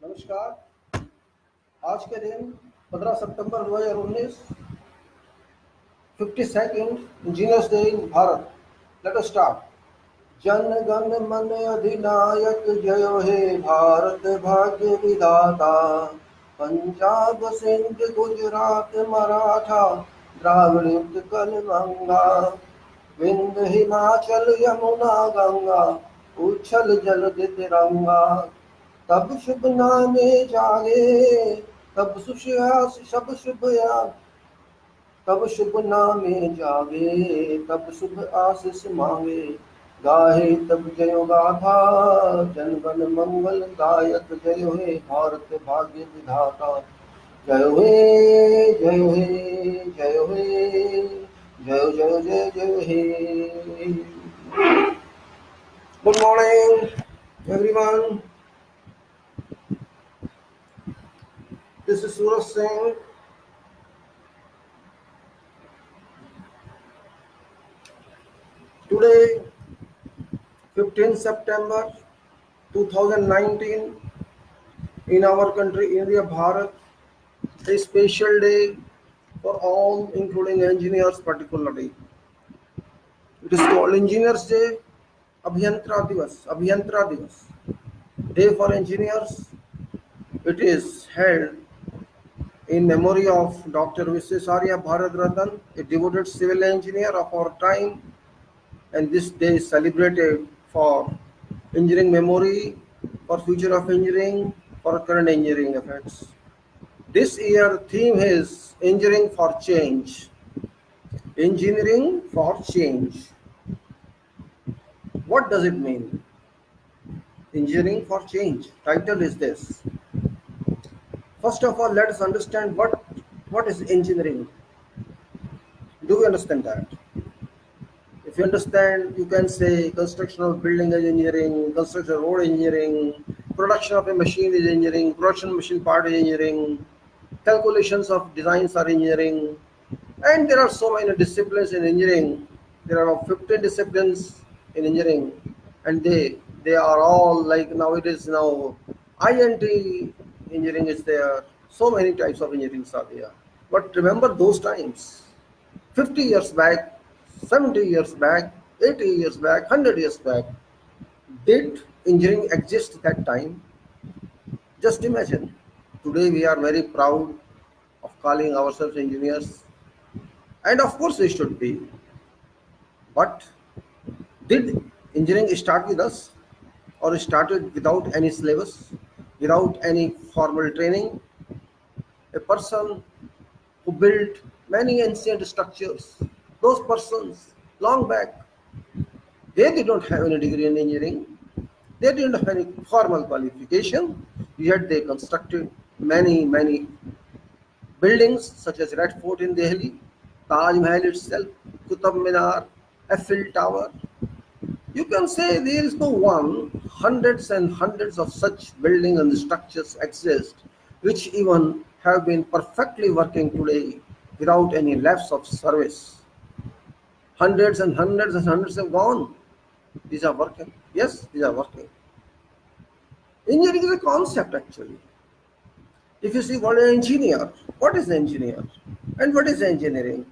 नमस्कार। आज के दिन 15 सितंबर 2019, 52nd engineers day in Bharat. Let us start. Jana Gana मन अधिनायक जय हे भारत भाग्य विधाता। पंजाब सिंध गुजरात मराठा द्राविड़ उत्कल गंगा। विंध्य हिमाचल यमुना गंगा उच्छल जलधि तिरंगा। तब शुभ नामे जागे तब सुश्यास सब शुभ याद। तब शुभ नामे जागे तब शुभ आशीष मांगे। गाहे तब जय गाथा जनगण मंगल दायक जय हे भारत भाग्य विधाता। जय हे जय हे जय हे जय जय जय जय हे। Good morning everyone. This is Suraj Singh. Today, 15 September 2019, in our country, India, Bharat, a special day for all, including engineers particularly. It is called Engineers Day, Abhiyantra Divas, Day for Engineers. It is held in memory of Dr. Visvesvarya Bharat, a devoted civil engineer of our time, and this day is celebrated for engineering memory, for future of engineering, for current engineering efforts. This year theme is Engineering for Change. Engineering for Change. What does it mean? Engineering for Change. Title is this. First of all, let us understand what is engineering. Do we understand that? If you understand, you can say construction of building is engineering, construction of road engineering, production of a machine is engineering, production machine part is engineering, calculations of designs are engineering, and there are so many disciplines in engineering. There are 15 disciplines in engineering, and they are all like nowadays INT engineering is there. So many types of engineering are there. But remember those times, 50 years back, 70 years back, 80 years back, 100 years back, did engineering exist that time? Just imagine. Today we are very proud of calling ourselves engineers, and of course we should be. But did engineering start with us, or started without any syllabus, without any formal training? A person who built many ancient structures, those persons long back, they did not have any degree in engineering, they didn't have any formal qualification, yet they constructed many buildings such as Red Fort in Delhi, Taj Mahal itself, Qutub Minar, Eiffel Tower. You can say there is no one, hundreds and hundreds of such buildings and structures exist, which even have been perfectly working today without any lapse of service. Hundreds and hundreds and hundreds have gone. These are working. Yes, these are working. Engineering is a concept actually. If you see what an engineer, what is an engineer? And what is engineering?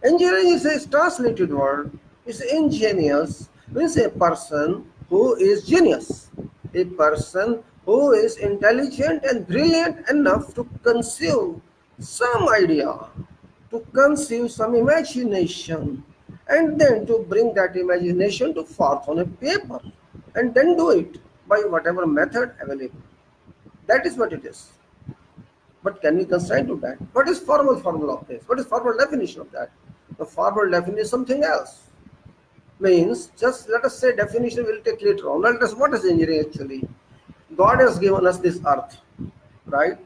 Engineering is a translated word. It's ingenious, means a person who is genius. A person who is intelligent and brilliant enough to conceive some idea, to conceive some imagination, and then to bring that imagination to forth on a paper, and then do it by whatever method available. That is what it is. But can we constrain to that? What is formal formula of this? What is formal definition of that? The formal definition is something else. Means, just let us say definition will take later on. Let us, what is engineering actually? God has given us this earth, right?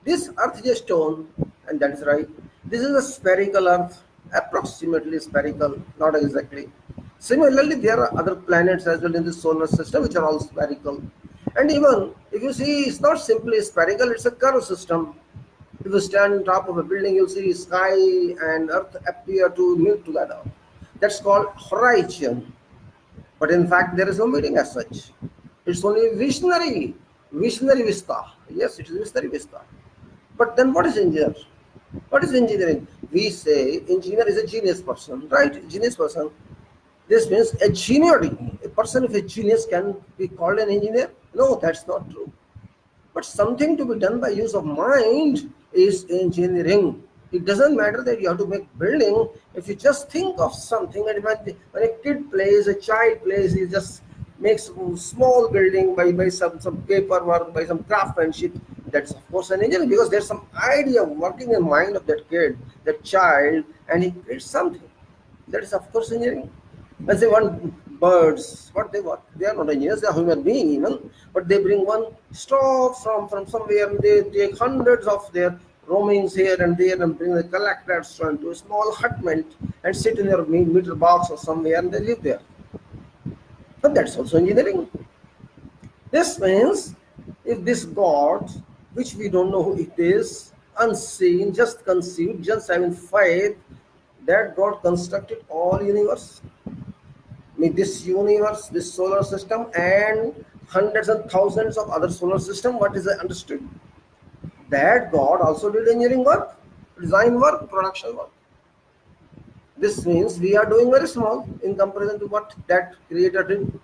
This earth is a stone, and that is right. This is a spherical earth, approximately spherical, not exactly. Similarly, there are other planets as well in the solar system which are all spherical. And even if you see, it's not simply spherical, it's a curved system. If you stand on top of a building, you'll see sky and earth appear to meet together. That's called horizon. But in fact, there is no meeting as such. It's only visionary Visionary vista. Yes, it is visionary vista. But then what is engineer? What is engineering? We say engineer is a genius person, right? Genius person. This means a genius, a person with a genius can be called an engineer? No, that's not true. But something to be done by use of mind is engineering. It doesn't matter that you have to make building. If you just think of something, and when a kid plays, a child plays, he just makes a small building by some paperwork, by some craftsmanship. That's of course an engineering, because there's some idea working in the mind of that kid, that child, and he creates something. That is of course engineering. When they want birds, what they want? They are not engineers, they are human beings even, but they bring one straw from somewhere, and they take hundreds of their roamings here and there and bring the collect that straw into a small hutment and sit in their meter box or somewhere and they live there. But that's also engineering. This means if this God, which we don't know who it is, unseen, just conceived, just having faith that God constructed all universe, this universe, this solar system, and hundreds and thousands of other solar system, what is understood? That God also did engineering work, design work, production work. This means we are doing very small in comparison to what that creator did.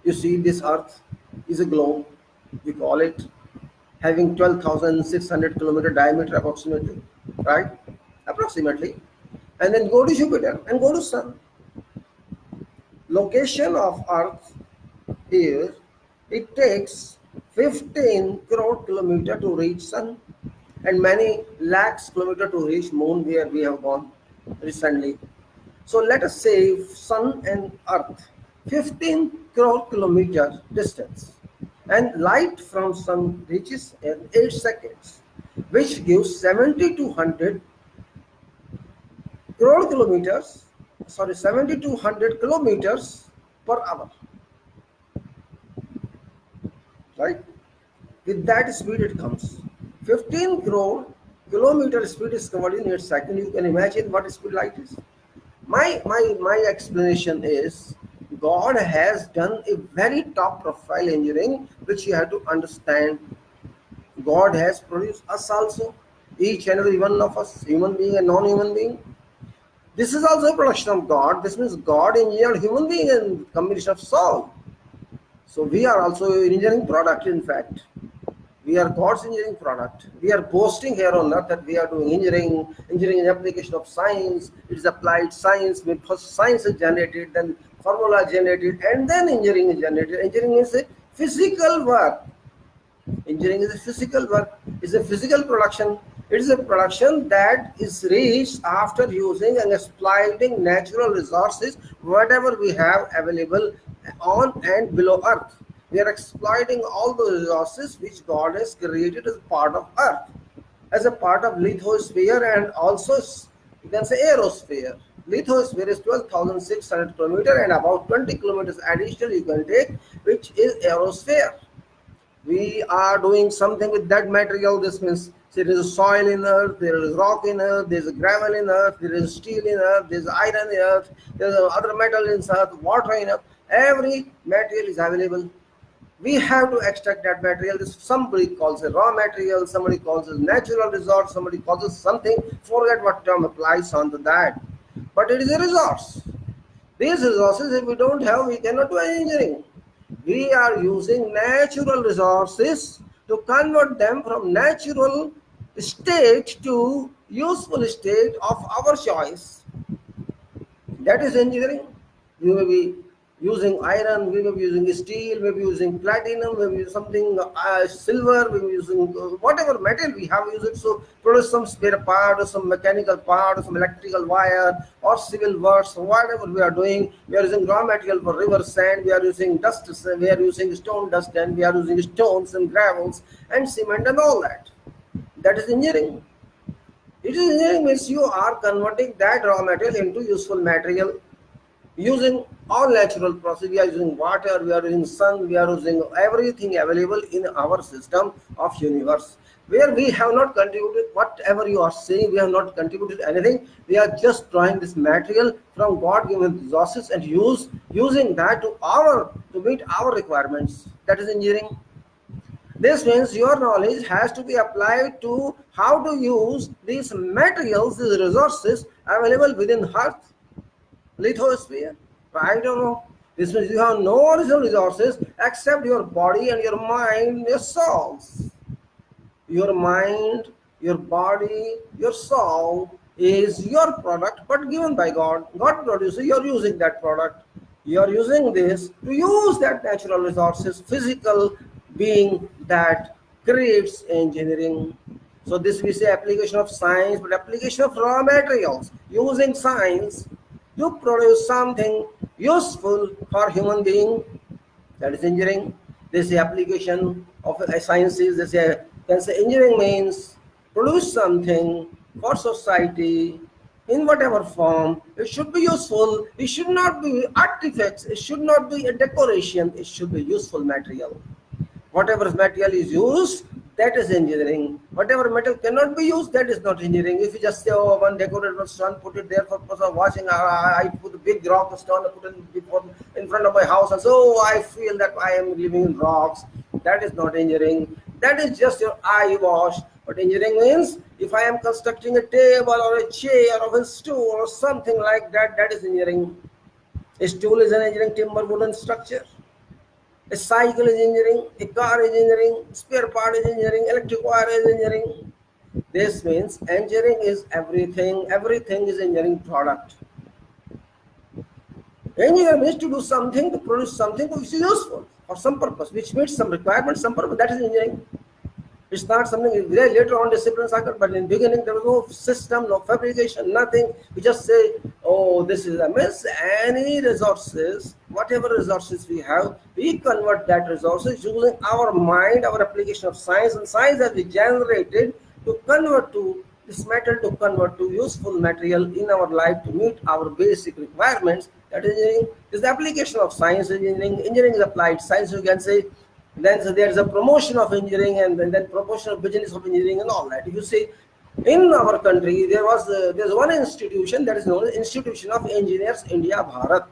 You see, this earth is a globe, we call it, having 12,600 kilometer diameter approximately, right? Approximately. And then go to Jupiter and go to Sun. Location of earth here, it takes 15 crore kilometer to reach Sun, and many lakhs kilometer to reach Moon, where we have gone recently. So let us say Sun and Earth, 15 crore kilometer distance, and light from Sun reaches in 8 seconds, which gives 7,200 crore kilometers, 7,200 kilometers per hour, right? With that speed it comes. 15 crore kilometer speed is covered in 8 seconds. You can imagine what speed light is. My explanation is God has done a very top profile engineering, which you have to understand. God has produced us also, each and every one of us, human being and non-human being. This is also a production of God. This means God engineered human being and combination of soul. So we are also an engineering product, in fact. We are God's engineering product. We are boasting here on earth that we are doing engineering. Engineering is application of science. It is applied science. When first science is generated, then formula generated, and then engineering is generated. Engineering is a physical work. Engineering is a physical work. It's a physical production. It is a production that is reached after using and exploiting natural resources, whatever we have available on and below earth. We are exploiting all the resources which God has created as part of earth, as a part of lithosphere, and also you can say aerosphere. Lithosphere is 12,600 kilometers, and about 20 kilometers additional you can take, which is aerosphere. We are doing something with that material. This means there is soil in earth, there is rock in earth, there is gravel in earth, there is steel in earth, there is iron in earth, there is other metal in earth, water in earth. Every material is available. We have to extract that material. Somebody calls it raw material, somebody calls it natural resource, somebody calls it something. Forget what term applies onto that. But it is a resource. These resources, if we don't have, we cannot do any engineering. We are using natural resources to convert them from natural state to useful state of our choice. That is engineering. We may be using iron, we may be using steel, we may be using platinum, we may be using something silver, we may be using whatever metal we have used it. So produce some spare part or some mechanical part or some electrical wire or civil works, whatever we are doing. We are using raw material for river sand, we are using dust, we are using stone dust, and we are using stones and gravels and cement and all that. That is engineering. It is engineering means you are converting that raw material into useful material using all natural process. We are using water, we are using sun, we are using everything available in our system of universe, where we have not contributed. Whatever you are saying, we have not contributed anything. We are just drawing this material from God given resources and using that to meet our requirements. That is engineering. This means your knowledge has to be applied to how to use these materials, these resources available within Earth, lithosphere, right or no? This means you have no original resources except your body and your mind, your souls. Your mind, your body, your soul is your product, but given by God. God produces, you're using that product. You're using this to use that natural resources, physical being that creates engineering. So this we say application of science, but application of raw materials. Using science to produce something useful for human being, that is engineering. They say application of sciences. They say, can say engineering means produce something for society in whatever form. It should be useful. It should not be artifacts. It should not be a decoration. It should be useful material. Whatever material is used, that is engineering. Whatever metal cannot be used, that is not engineering. If you just say, oh, one decorated one stone, put it there for purpose of washing, I put a big rock stone, I put it in front of my house, and so I feel that I am living in rocks. That is not engineering. That is just your eye wash. But engineering means if I am constructing a table or a chair or a stool or something like that, that is engineering. A stool is an engineering, timber, wooden structure. A cycle is engineering, a car is engineering, spare part is engineering, electric wire is engineering. This means engineering is everything. Everything is engineering product. Engineer means to do something, to produce something which is useful for some purpose, which meets some requirement, some purpose. That is engineering. It's not something later on disciplines occur, but in the beginning there was no system, no fabrication, nothing. We just say, oh, this is a mess. Any resources, whatever resources we have, we convert that resources using our mind, our application of science, and science that we generated to convert to this metal, to convert to useful material in our life to meet our basic requirements. That is engineering. This is the application of science. Engineering. Engineering is applied science. You can say. Then so there is a promotion of engineering, and then promotion of business of engineering and all that. If you see, in our country, there's one institution that is known as Institution of Engineers India Bharat.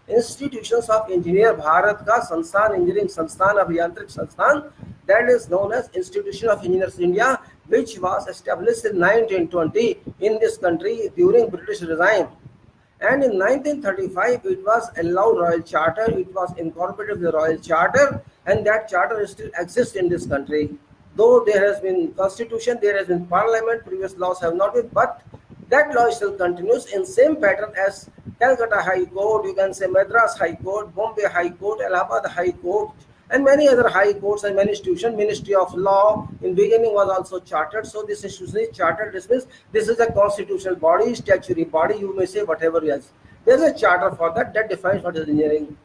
Institutions of Engineer Bharat ka Sansthan, Engineering Sansthan, Abhiyantrik Sansthan, that is known as Institution of Engineers India, which was established in 1920 in this country during British regime. And in 1935, it was allowed Royal Charter. It was incorporated with the Royal Charter, and that charter still exists in this country. Though there has been constitution, there has been parliament, previous laws have not been, but that law still continues in same pattern as Calcutta High Court, you can say Madras High Court, Bombay High Court, Allahabad High Court, and many other high courts and many institutions. Ministry of Law in beginning was also chartered. So this institution is chartered. This means this is a constitutional body, statutory body. You may say whatever it is. There is a charter for that defines what is engineering.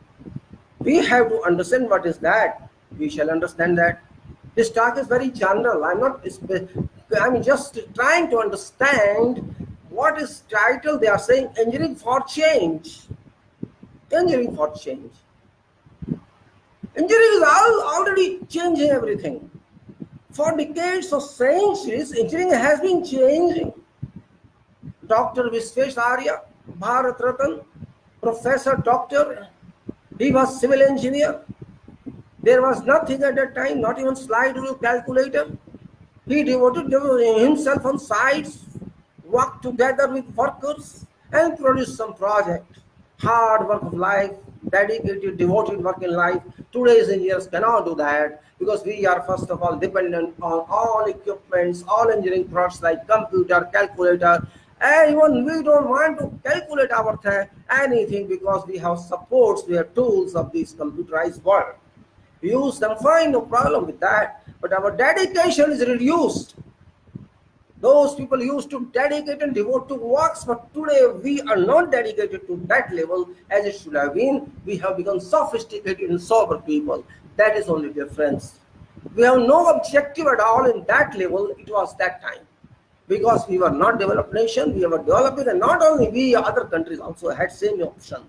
We have to understand what is that. We shall understand that. This talk is very general. I'm just trying to understand what is title. They are saying engineering for change. Engineering for change. Engineering is already changing everything. For decades or centuries, engineering has been changing. Dr. Visvesvaraya, Bharat Ratan, Professor Doctor, he was civil engineer. There was nothing at that time, not even slide rule calculator. He devoted himself on sites, worked together with workers, and produced some project. Hard work of life, dedicated, devoted work in life. Today's engineers cannot do that because we are first of all dependent on all equipments, all engineering products like computer, calculator, and even we don't want to calculate anything because we have supports, we have tools of this computerized world. We use them fine, no problem with that, but our dedication is reduced. Those people used to dedicate and devote to works, but today we are not dedicated to that level as it should have been. We have become sophisticated and sober people. That is only difference. We have no objective at all in that level. It was that time. Because we were not developed nation, we were developing, and not only we, other countries also had same option.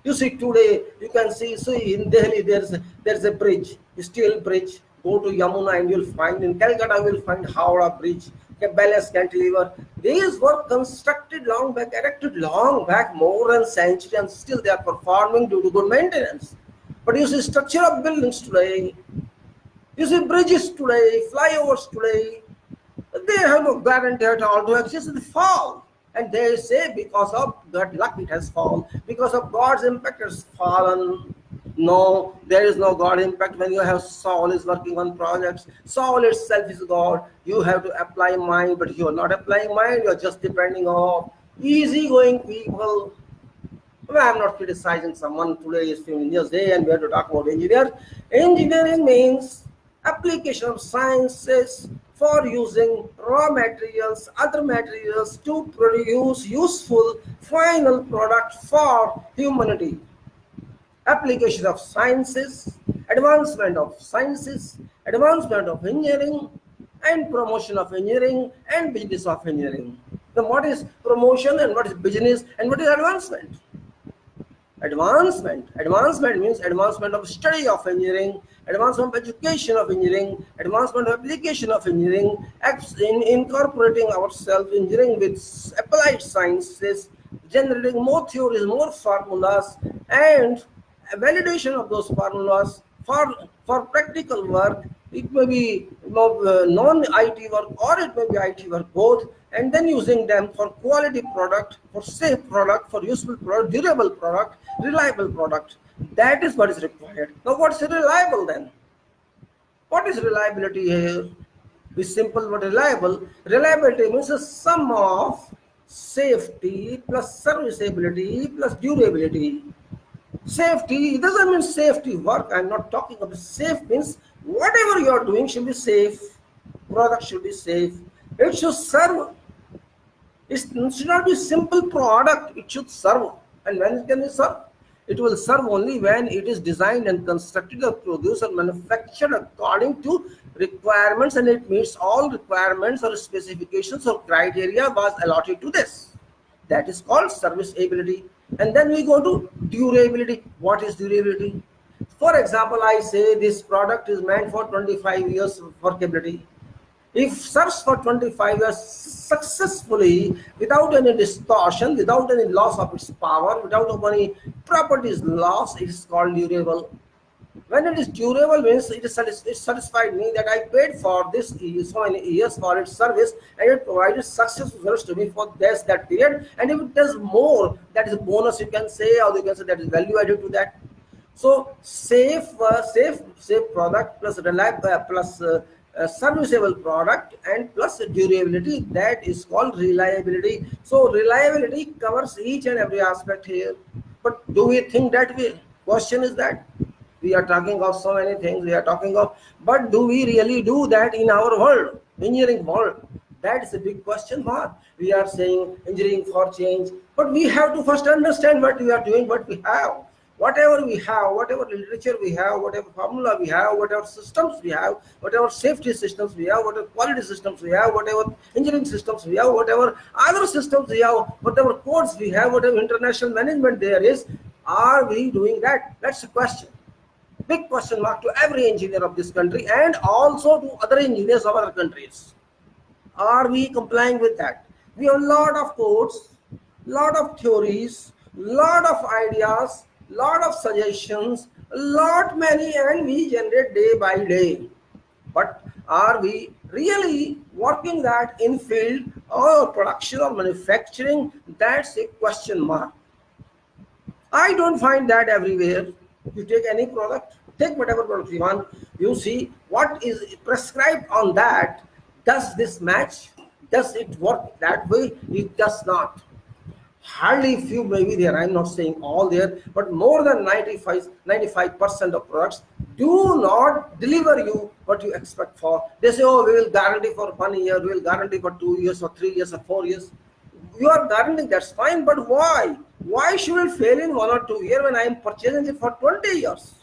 You see today, you can see in Delhi there's a bridge, a steel bridge. Go to Yamuna and you'll find, in Calcutta you'll find Howrah Bridge, Balance Cantilever. These were constructed long back, erected long back, more than a century, and still they are performing due to good maintenance. But you see structure of buildings today, You see, bridges today, flyovers today, they have no guarantee at all to exist. They fall. And they say because of that luck it has fallen, because of God's impact it has fallen. No, there is no God impact when you have soul is working on projects. Soul itself is God. You have to apply mind, but you are not applying mind, you are just depending on easygoing people. Well, I'm not criticizing someone. Today is Engineers Day and we have to talk about engineers. Engineering means application of sciences for using raw materials, other materials to produce useful final product for humanity. Application of sciences, advancement of engineering, and promotion of engineering and business of engineering. Then what is promotion and what is business and what is advancement? Advancement means advancement of study of engineering, advancement of education of engineering, advancement of application of engineering, in incorporating ourselves engineering with applied sciences, generating more theories, more formulas, and a validation of those formulas for practical work. It may be non-IT work or it may be IT work, both, and then using them for quality product, for safe product, for useful product, durable product, reliable product. That is what is required. Now what's reliable then? What is reliability here? Be simple but reliable. Reliability means a sum of safety plus serviceability plus durability. Safety doesn't mean safety work. I'm not talking about safe means whatever you are doing should be safe. Product should be safe. It should serve. It should not be simple product. It should serve. And when it can be served? It will serve only when it is designed and constructed or produced or manufactured according to requirements and it meets all requirements or specifications or criteria was allotted to this. That is called serviceability. And then we go to durability. What is durability? For example, I say this product is meant for 25 years workability. If serves for 25 years successfully without any distortion, without any loss of its power, without any properties lost, it is called durable. When it is durable means it satisfied me that I paid for this so many years for its service and it provided successful service to me for that period, and if it does more, that is a bonus you can say, or you can say that is value added to that. So safe product plus reliable plus serviceable product and plus durability, that is called reliability. So reliability covers each and every aspect here. But do we think that way? Question is that we are talking of so many things we are talking of, but do we really do that in our world, engineering world? That is a big question mark. We are saying engineering for change, but we have to first understand what we are doing, what we have. Whatever we have, whatever literature we have, whatever formula we have, whatever systems we have, whatever safety systems we have, whatever quality systems we have, whatever engineering systems we have, whatever other systems we have, whatever codes we have, whatever international management there is, are we doing that? That's the question. Big question mark to every engineer of this country and also to other engineers of other countries. Are we complying with that? We have a lot of codes, lot of theories, lot of ideas, lot of suggestions, lot many, and we generate day by day. But are we really working that in field or production or manufacturing? That's a question mark. I don't find that everywhere. You take any product, take whatever product you want, you see what is prescribed on that. Does this match? Does it work that way? It does not. Hardly few maybe there, I'm not saying all there, but more than 95% of products do not deliver you what you expect for. They say, oh, we will guarantee for 1 year, we will guarantee for 2 years or 3 years or 4 years. You are guaranteeing, that's fine, but why? Why should it fail in 1 or 2 years when I am purchasing it for 20 years?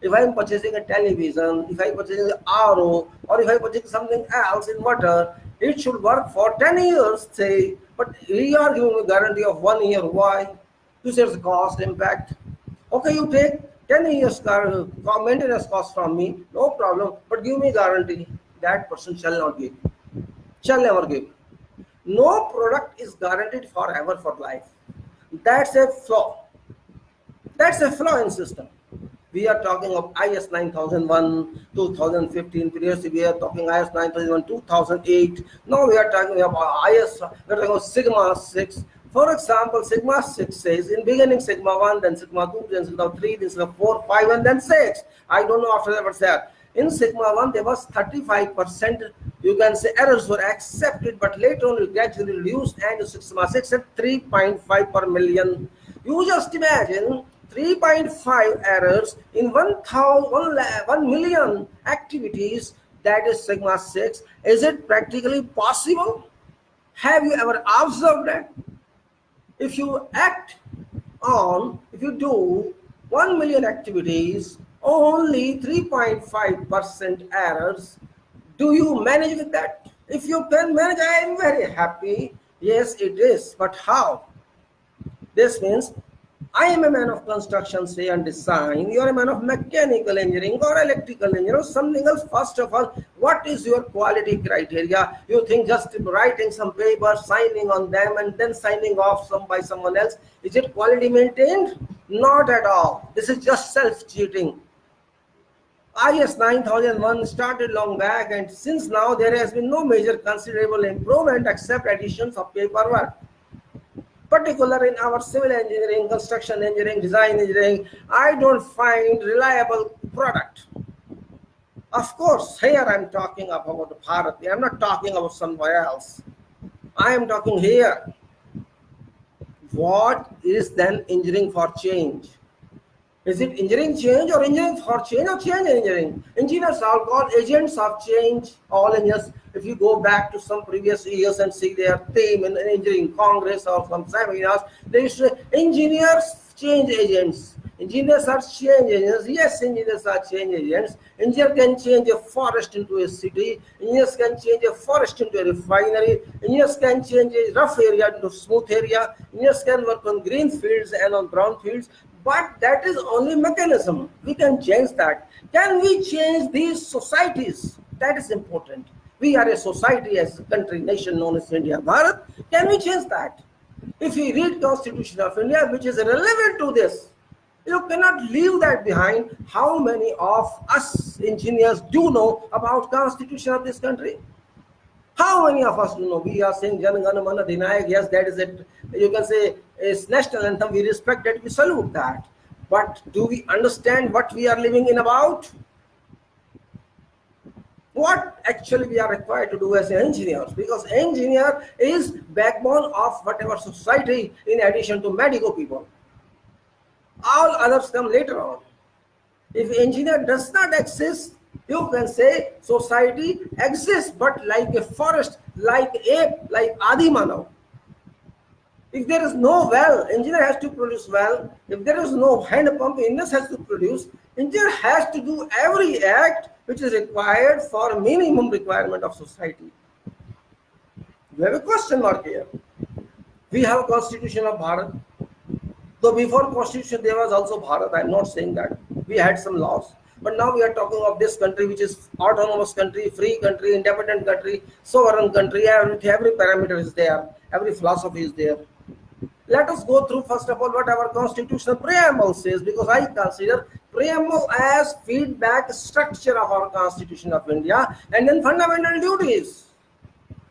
If I am purchasing a television, if I am purchasing an RO, or if I am purchasing something else in water, it should work for 10 years, say, but we are giving a guarantee of 1 year. Why? You say it's cost impact. Okay, you take 10 years maintenance cost from me, no problem, but give me guarantee. That person shall not give, shall never give. No product is guaranteed forever for life. That's a flaw. That's a flaw in system. We are talking of IS 9001, 2015. Previously, we are talking IS 9001, 2008. Now we are talking about IS, we are talking about Sigma 6. For example, Sigma 6 says in beginning Sigma 1, then Sigma 2, then Sigma 3, then Sigma 4, 5, and then 6. I don't know after that what's that. In Sigma 1, there was 35%, you can say errors were accepted, but later on you gradually reduced, and in Sigma 6 at 3.5 per million. You just imagine 3.5 errors in 1 million activities, that is Sigma 6. Is it practically possible? Have you ever observed that? If you do 1 million activities, only 3.5% errors, do you manage with that? If you can manage, I am very happy. Yes, it is, but how? This means I am a man of construction, say, and design. You are a man of mechanical engineering or electrical engineering or something else. First of all, what is your quality criteria? You think just writing some papers, signing on them, and then signing off by someone else, is it quality maintained? Not at all. This is just self-cheating. IS 9001 started long back, and since now there has been no major considerable improvement except additions of paperwork. Particular in our civil engineering, construction engineering, design engineering, I don't find reliable product. Of course, here I'm talking about Bharat. I'm not talking about somewhere else. I am talking here. What is then engineering for change? Is it engineering change or engineering for change or change engineering? Engineers are called agents of change. All engineers, if you go back to some previous years and see their theme in engineering congress or some seminars, they used to say engineers change agents. Engineers are change agents. Yes, engineers are change agents. Engineer can change a forest into a city. Engineers can change a forest into a refinery. Engineers can change a rough area into smooth area. Engineers can work on green fields and on brown fields. But that is only mechanism. We can change that. Can we change these societies? That is important. We are a society as a country, nation known as India, Bharat. Can we change that? If we read Constitution of India, which is relevant to this, you cannot leave that behind. How many of us engineers do know about Constitution of this country? How many of us do know? We are saying Jan Gana Mana Dinayak, yes, that is it. You can say it's national anthem, we respect that, we salute that. But do we understand what we are living in about? What actually we are required to do as engineers? Because engineer is backbone of whatever society in addition to medical people. All others come later on. If engineer does not exist, you can say society exists, but like a forest, like ape, like Adi Manav. If there is no well, engineer has to produce well. If there is no hand pump, engineer has to produce. Engineer has to do every act which is required for minimum requirement of society. We have a question mark here. We have a constitution of Bharat. So before constitution there was also Bharat. I am not saying that. We had some laws. But now we are talking of this country, which is autonomous country, free country, independent country, sovereign country. Every parameter is there. Every philosophy is there. Let us go through first of all what our constitutional preamble says, because I consider preamble as feedback structure of our Constitution of India, and then fundamental duties.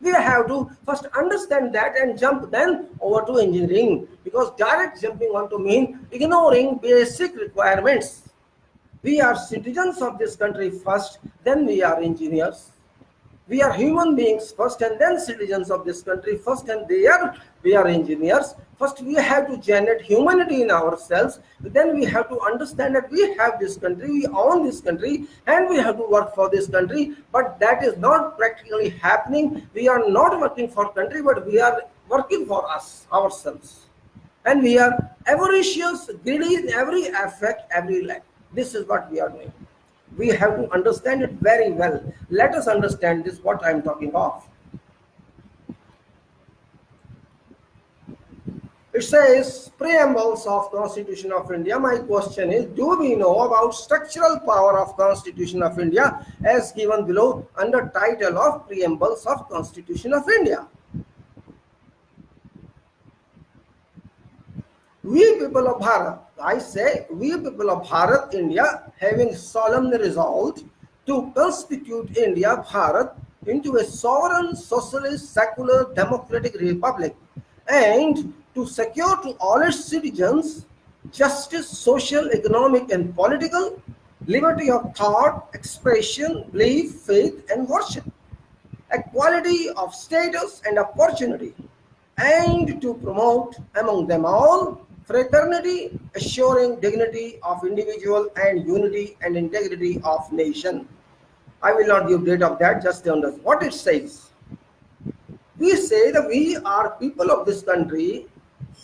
We have to first understand that and jump then over to engineering, because direct jumping on to mean ignoring basic requirements. We are citizens of this country first, then we are engineers. We are human beings first and then citizens of this country first, and there we are engineers. First we have to generate humanity in ourselves, then we have to understand that we have this country, we own this country, and we have to work for this country. But that is not practically happening. We are not working for country, but we are working for us, ourselves. And we are avaricious, greedy in every aspect, every life. This is what we are doing. We have to understand it very well. Let us understand this, what I am talking of. It says, preambles of Constitution of India. My question is, do we know about structural power of Constitution of India as given below under title of Preambles of Constitution of India? We people of Bharat, I say, we people of Bharat, India, having solemnly resolved to constitute India, Bharat, into a sovereign, socialist, secular, democratic republic, and to secure to all its citizens justice, social, economic, and political, liberty of thought, expression, belief, faith, and worship, equality of status and opportunity, and to promote among them all fraternity, assuring dignity of individual and unity and integrity of nation. I will not give date of that, just understand what it says. We say that we are people of this country,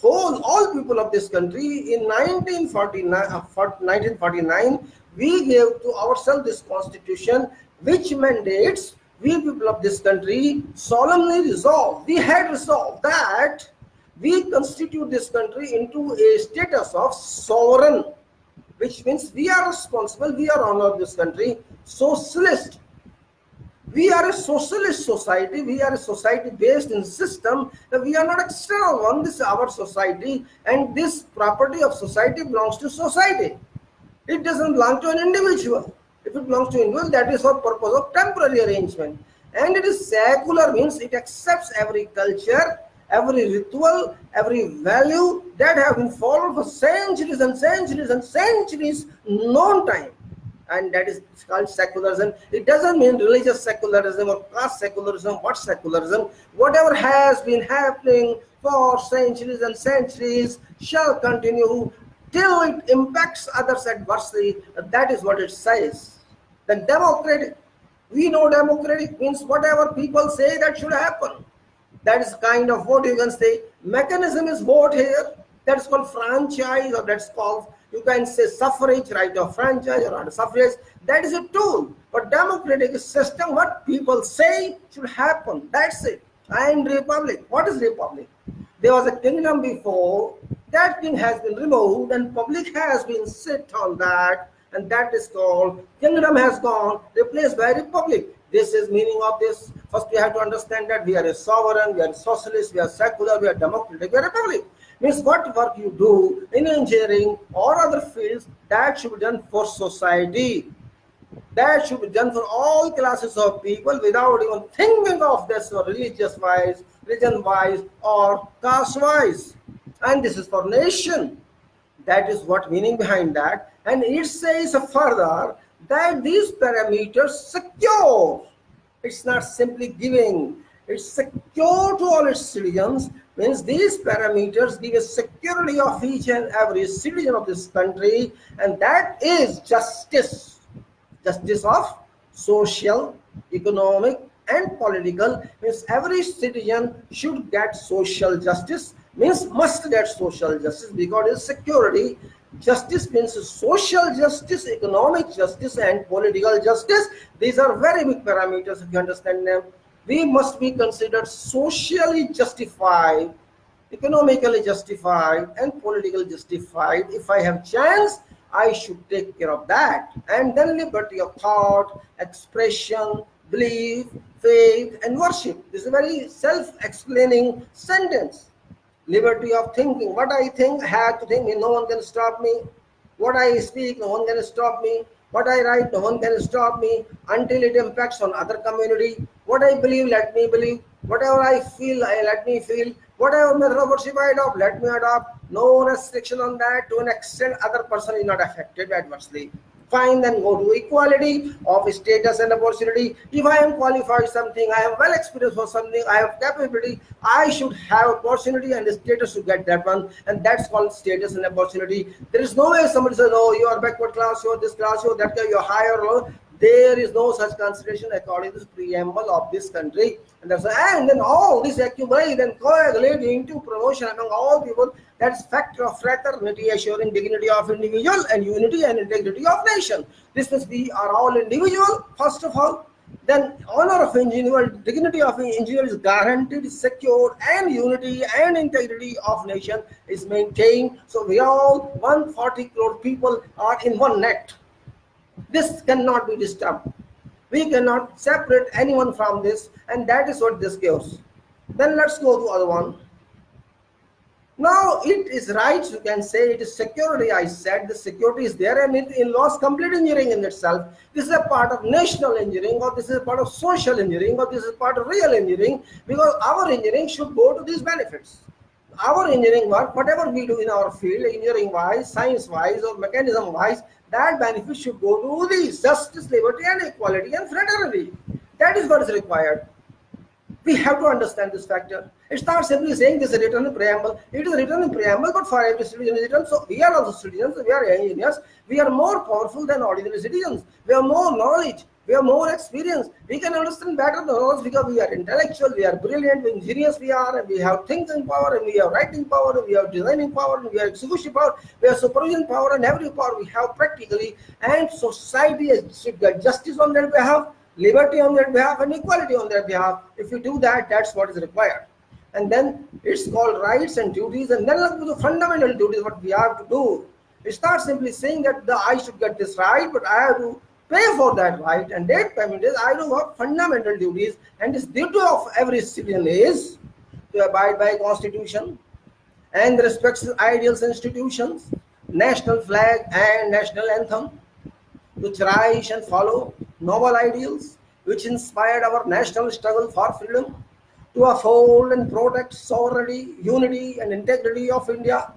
all people of this country. In 1949, we gave to ourselves this constitution, which mandates we people of this country solemnly resolve. We had resolved that we constitute this country into a status of sovereign, which means we are responsible, we are owner of this country, socialist. We are a socialist society. We are a society based in system. We are not external one. This is our society, and this property of society belongs to society. It doesn't belong to an individual. If it belongs to an individual, that is for purpose of temporary arrangement. And it is secular, means it accepts every culture, every ritual, every value that have been followed for centuries and centuries and centuries, known time. And that is called secularism. It doesn't mean religious secularism or caste secularism. What secularism? Whatever has been happening for centuries and centuries shall continue till it impacts others adversely. That is what it says. Then democratic. We know democratic means whatever people say that should happen. That is kind of what you can say. Mechanism is vote here. That's called franchise, or that's called, you can say, suffrage, right of franchise or right suffrage. That is a tool. But democratic system, what people say should happen. That's it. And republic. What is republic? There was a kingdom before. That king has been removed and public has been sit on that. And that is called kingdom has gone, replaced by republic. This is meaning of this. First we have to understand that we are a sovereign, we are socialist, we are secular, we are democratic, we are republic. Means what work you do in engineering or other fields, that should be done for society. That should be done for all classes of people without even thinking of this religious wise, religion wise, or caste wise. And this is for nation. That is what meaning behind that. And it says further that these parameters secure. It's not simply giving. It's secure to all its citizens. Means these parameters give a security of each and every citizen of this country, and that is justice. Justice of social, economic, and political. Means every citizen should get social justice. Means must get social justice because it's security. Justice means social justice, economic justice, and political justice. These are very big parameters if you understand them. We must be considered socially justified, economically justified, and politically justified. If I have chance, I should take care of that. And then liberty of thought, expression, belief, faith, and worship. This is a very self-explaining sentence. Liberty of thinking. What I think, I have to think. No one can stop me. What I speak, no one can stop me. What I write, no one can stop me until it impacts on other community. What I believe, let me believe. Whatever I feel, let me feel. Whatever method of worship I adopt, let me adopt. No restriction on that. To an extent, other person is not affected adversely. Fine, then go to equality of status and opportunity. If I am qualified something, I am well experienced for something, I have capability, I should have opportunity and status to get that one, and that's called status and opportunity. There is no way somebody says, oh, you are backward class, you are this class, you are that, you are higher or low. There is no such consideration according to the preamble of this country. And then all this accumulate and coagulate into promotion among all people. That's factor of fraternity, assuring dignity of individual and unity and integrity of nation. This means we are all individual, first of all. Then honor of individual, dignity of individual is guaranteed, secured, and unity and integrity of nation is maintained. So we all 140 crore people are in one net. This cannot be disturbed. We cannot separate anyone from this, and that is what this gives. Then let's go to other one. Now it is rights, you can say it is security. I said the security is there and it involves complete engineering in itself. This is a part of national engineering, or this is a part of social engineering, or this is part of real engineering, because our engineering should go to these benefits. Our engineering work, whatever we do in our field, engineering wise, science wise, or mechanism wise, that benefit should go to these: justice, liberty, and equality, and fraternity. That is what is required. We have to understand this factor. It's not simply saying this is written in preamble. It is written in preamble, but for every citizen is written. So we are also citizens, we are engineers, we are more powerful than ordinary citizens. We have more knowledge, we have more experience. We can understand better the laws because we are intellectual, we are brilliant, engineers we are, and we have thinking power, and we have writing power, and we have designing power, and we have execution power, we have supervision power, and every power we have practically. And society should get justice on their behalf, liberty on their behalf, and equality on their behalf. If we do that, that's what is required. And then it's called rights and duties, and then look to the fundamental duties, what we have to do. It's not simply saying that I should get this right, but I have to pay for that right, and that payment is I do have fundamental duties, and this duty of every citizen is to abide by Constitution and respect ideals and institutions, national flag and national anthem, to cherish and follow noble ideals which inspired our national struggle for freedom, to uphold and protect sovereignty, unity, and integrity of India,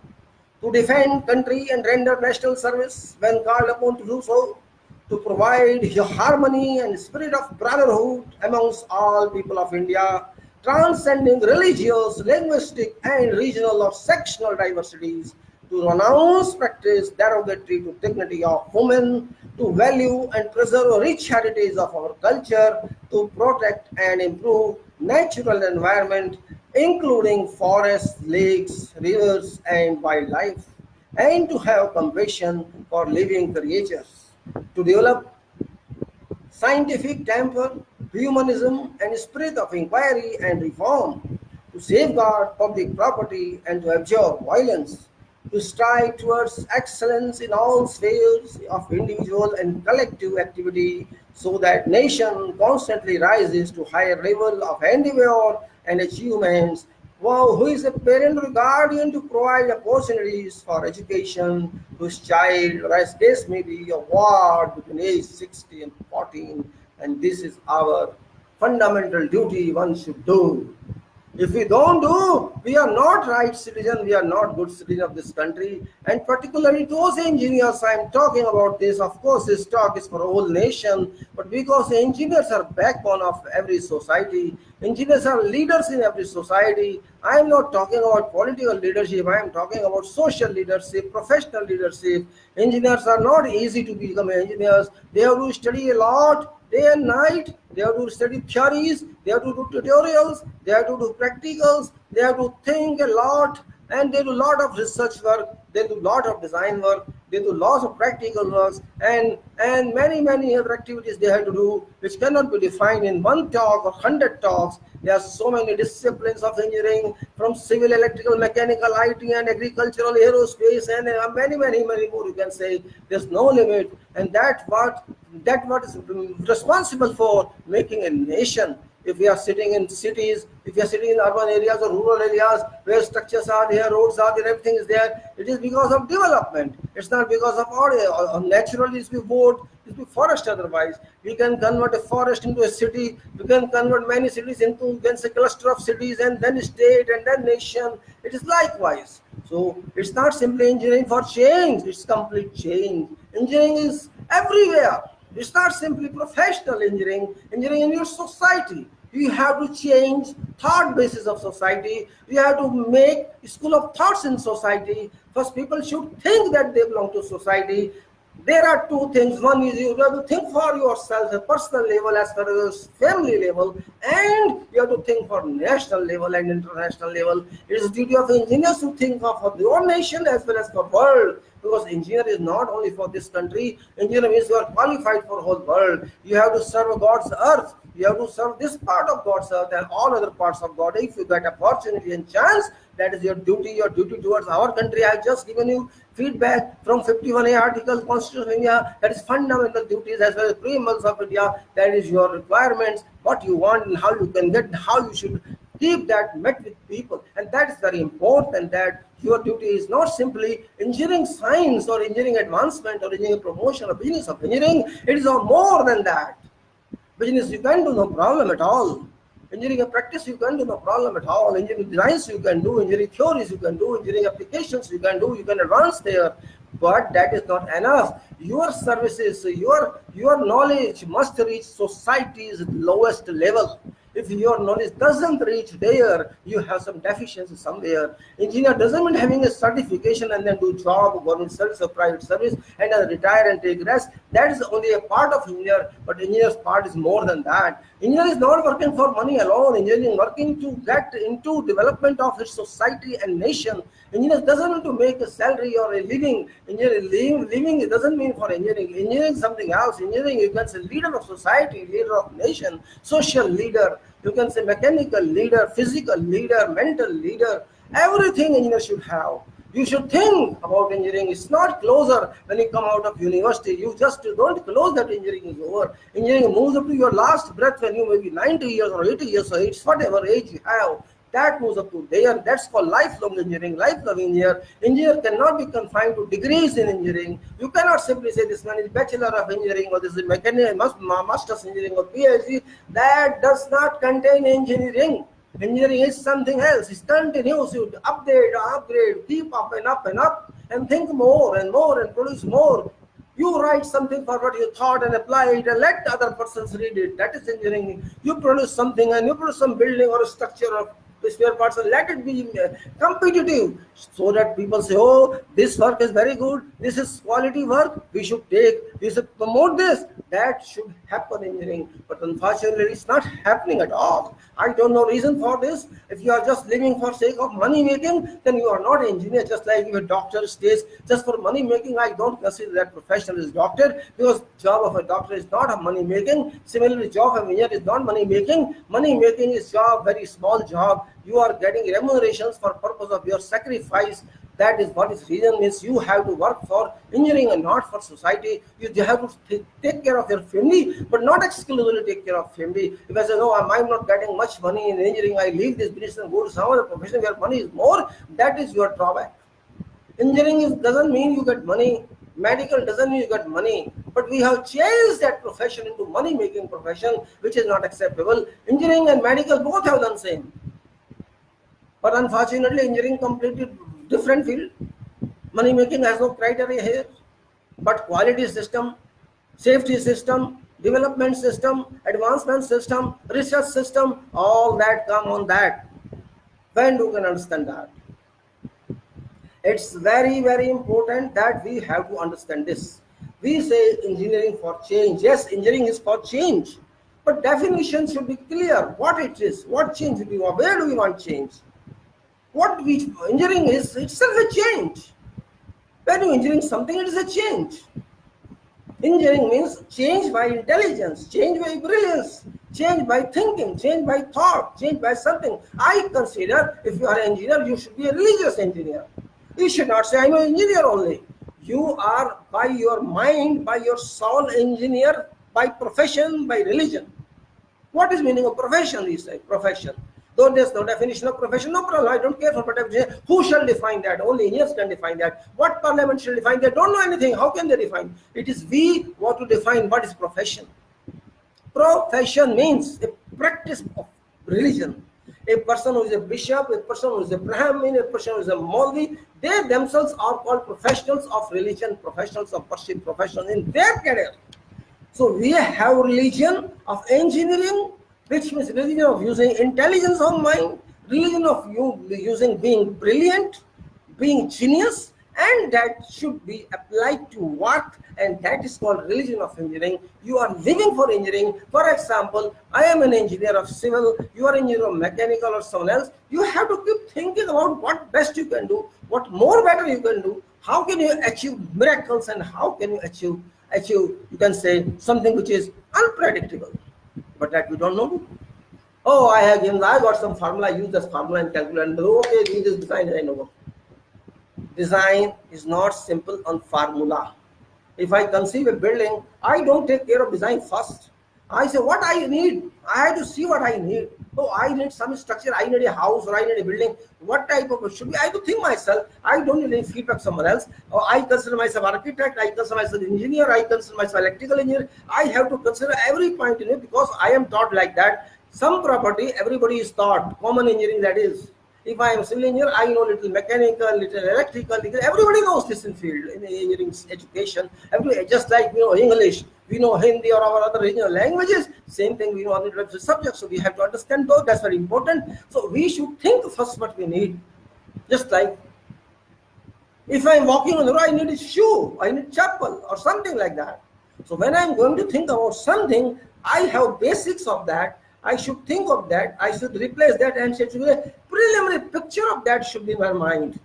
to defend country and render national service when called upon to do so, to provide harmony and spirit of brotherhood amongst all people of India, transcending religious, linguistic, and regional or sectional diversities, to renounce practice derogatory to dignity of women, to value and preserve rich heritage of our culture, to protect and improve natural environment, including forests, lakes, rivers, and wildlife, and to have compassion for living creatures, to develop scientific temper, humanism, and spirit of inquiry and reform, to safeguard public property and to abjure violence, to strive towards excellence in all spheres of individual and collective activity, so that nation constantly rises to higher level of endeavor and achievements. Wow, who is a parent or guardian to provide opportunities for education to his child, or as case may be, a ward between age 60 and 14, and this is our fundamental duty one should do. If we don't do, we are not right citizen, we are not good citizen of this country. And particularly those engineers, I am talking about this, of course this talk is for a whole nation, but because engineers are backbone of every society, engineers are leaders in every society. I am not talking about political leadership, I am talking about social leadership, professional leadership. Engineers are not easy to become engineers, they have to study a lot, day and night. They have to study theories, they have to do tutorials, they have to do practicals, they have to think a lot, and they do a lot of research work, they do a lot of design work, they do lots of practical works, and many other activities they have to do, which cannot be defined in one talk or 100 talks. There are so many disciplines of engineering, from civil, electrical, mechanical, IT, and agricultural, aerospace, and many more. You can say there's no limit, and that what is responsible for making a nation. If we are sitting in cities, if we are sitting in urban areas or rural areas where structures are there, roads are there, everything is there, it is because of development. It's not because of order. Naturally, it's be wood, it's be forest otherwise. We can convert a forest into a city, we can convert many cities into, you can say, cluster of cities, and then state, and then nation. It is likewise. So it's not simply engineering for change, it's complete change. Engineering is everywhere. It's not simply professional engineering, engineering in your society. You have to change thought basis of society. You have to make a school of thoughts in society. First, people should think that they belong to society. There are two things. One is you have to think for yourself at personal level as well as family level, and you have to think for national level and international level. It is the duty of engineers to think of your nation as well as for world. Because engineer is not only for this country, engineer means you are qualified for whole world. You have to serve God's earth. You have to serve this part of God's earth and all other parts of God. If you get opportunity and chance, that is your duty towards our country. I have just given you feedback from 51A article, Constitution of India, that is fundamental duties as well as preambles of India. That is your requirements, what you want and how you can get, how you should keep that met with people. And that is very important, that your duty is not simply engineering science or engineering advancement or engineering promotion or business of engineering. It is more than that. Business you can do, no problem at all. Engineering practice you can do, no problem at all. Engineering designs you can do, engineering theories you can do, engineering applications you can do, you can advance there. But that is not enough. Your services, your knowledge must reach society's lowest level. If your knowledge doesn't reach there, you have some deficiency somewhere. Engineer doesn't mean having a certification and then do job, government service or private service, and then retire and take rest. That is only a part of engineer, but engineer's part is more than that. Engineer is not working for money alone. Engineering is working to get into development of its society and nation. Engineer doesn't want to make a salary or a living. Engineering living it doesn't mean for engineering. Engineering is something else. Engineering, you can say leader of society, leader of nation, social leader. You can say mechanical leader, physical leader, mental leader. Everything engineer should have. You should think about engineering. It's not closer when you come out of university. You just don't close that engineering is over. Engineering moves up to your last breath when you may be 90 years or 80 years or age, whatever age you have. That moves up to there. That's called lifelong engineering, lifelong engineer. Engineer cannot be confined to degrees in engineering. You cannot simply say this man is Bachelor of Engineering or this is Mechanical Master's Engineering or PhD. That does not contain engineering. Engineering is something else. It continues. You update, upgrade, keep up and up and up, and think more and more and produce more. You write something for what you thought and apply it and let other persons read it. That is engineering. You produce something and you produce some building or a structure of spare parts and let it be competitive so that people say, oh, this work is very good, this is quality work, we should promote this. That should happen in engineering, but unfortunately it's not happening at all. I don't know reason for this. If you are just living for sake of money making, then you are not an engineer. Just like if a doctor stays just for money making, I don't consider that professional is doctor, because job of a doctor is not a money making. Similarly, job of engineer is not money making. Money making is job, very small job. You are getting remunerations for purpose of your sacrifice. That is what its reason means. You have to work for engineering and not for society. You have to take care of your family, but not exclusively take care of family. If I say, no, I'm not getting much money in engineering, I leave this business and go to some other profession where money is more, that is your drawback. Engineering doesn't mean you get money. Medical doesn't mean you get money. But we have changed that profession into money-making profession, which is not acceptable. Engineering and medical both have done same. But unfortunately, engineering completely different field. Money making has no criteria here. But quality system, safety system, development system, advancement system, research system, all that come on that. When you can understand that? It's very, very important that we have to understand this. We say engineering for change. Yes, engineering is for change. But definition should be clear. What it is, what change do we want, where do we want change? Engineering is itself a change. When you engineering something, it is a change. Engineering means change by intelligence, change by brilliance, change by thinking, change by thought, change by something. I consider if you are an engineer, you should be a religious engineer. You should not say, I'm an engineer only. You are by your mind, by your soul engineer, by profession, by religion. What is meaning of profession? We say profession. Though there's no definition of profession, no problem. I don't care for definition. Who shall define that? Only engineers can define that. What parliament shall define? They don't know anything. How can they define? It is we who have to define what is profession. Profession means a practice of religion. A person who is a bishop, a person who is a Brahmin, a person who is a Maulvi, they themselves are called professionals of religion, professionals of worship, professionals in their career. So we have religion of engineering, which means religion of using intelligence of mind, religion of using being brilliant, being genius, and that should be applied to work, and that is called religion of engineering. You are living for engineering. For example, I am an engineer of civil, you are an engineer of mechanical or someone else. You have to keep thinking about what best you can do, what more better you can do, how can you achieve miracles, and how can you achieve, you can say, something which is unpredictable. But that we don't know. Oh, I got some formula, I use this formula and calculate, and okay, do this design, I know. Design is not simple on formula. If I conceive a building, I don't take care of design first. I say what I need. I have to see what I need. Oh, I need some structure. I need a house or I need a building. What type of it should be? I have to think myself. I don't need any feedback someone else. Or I consider myself architect. I consider myself engineer. I consider myself electrical engineer. I have to consider every point in it because I am taught like that. Some property, everybody is taught. Common engineering, that is. If I am a civil engineer, I know little mechanical, little electrical, little, everybody knows this in field, in engineering education. Everybody, just like we know English, we know Hindi or our other regional languages, same thing we know other types of subjects. So we have to understand those, that's very important. So we should think first what we need. Just like if I'm walking on the road, I need a shoe, I need chapel or something like that. So when I'm going to think about something, I have basics of that. I should think of that. I should replace that and say a preliminary picture of that should be in my mind.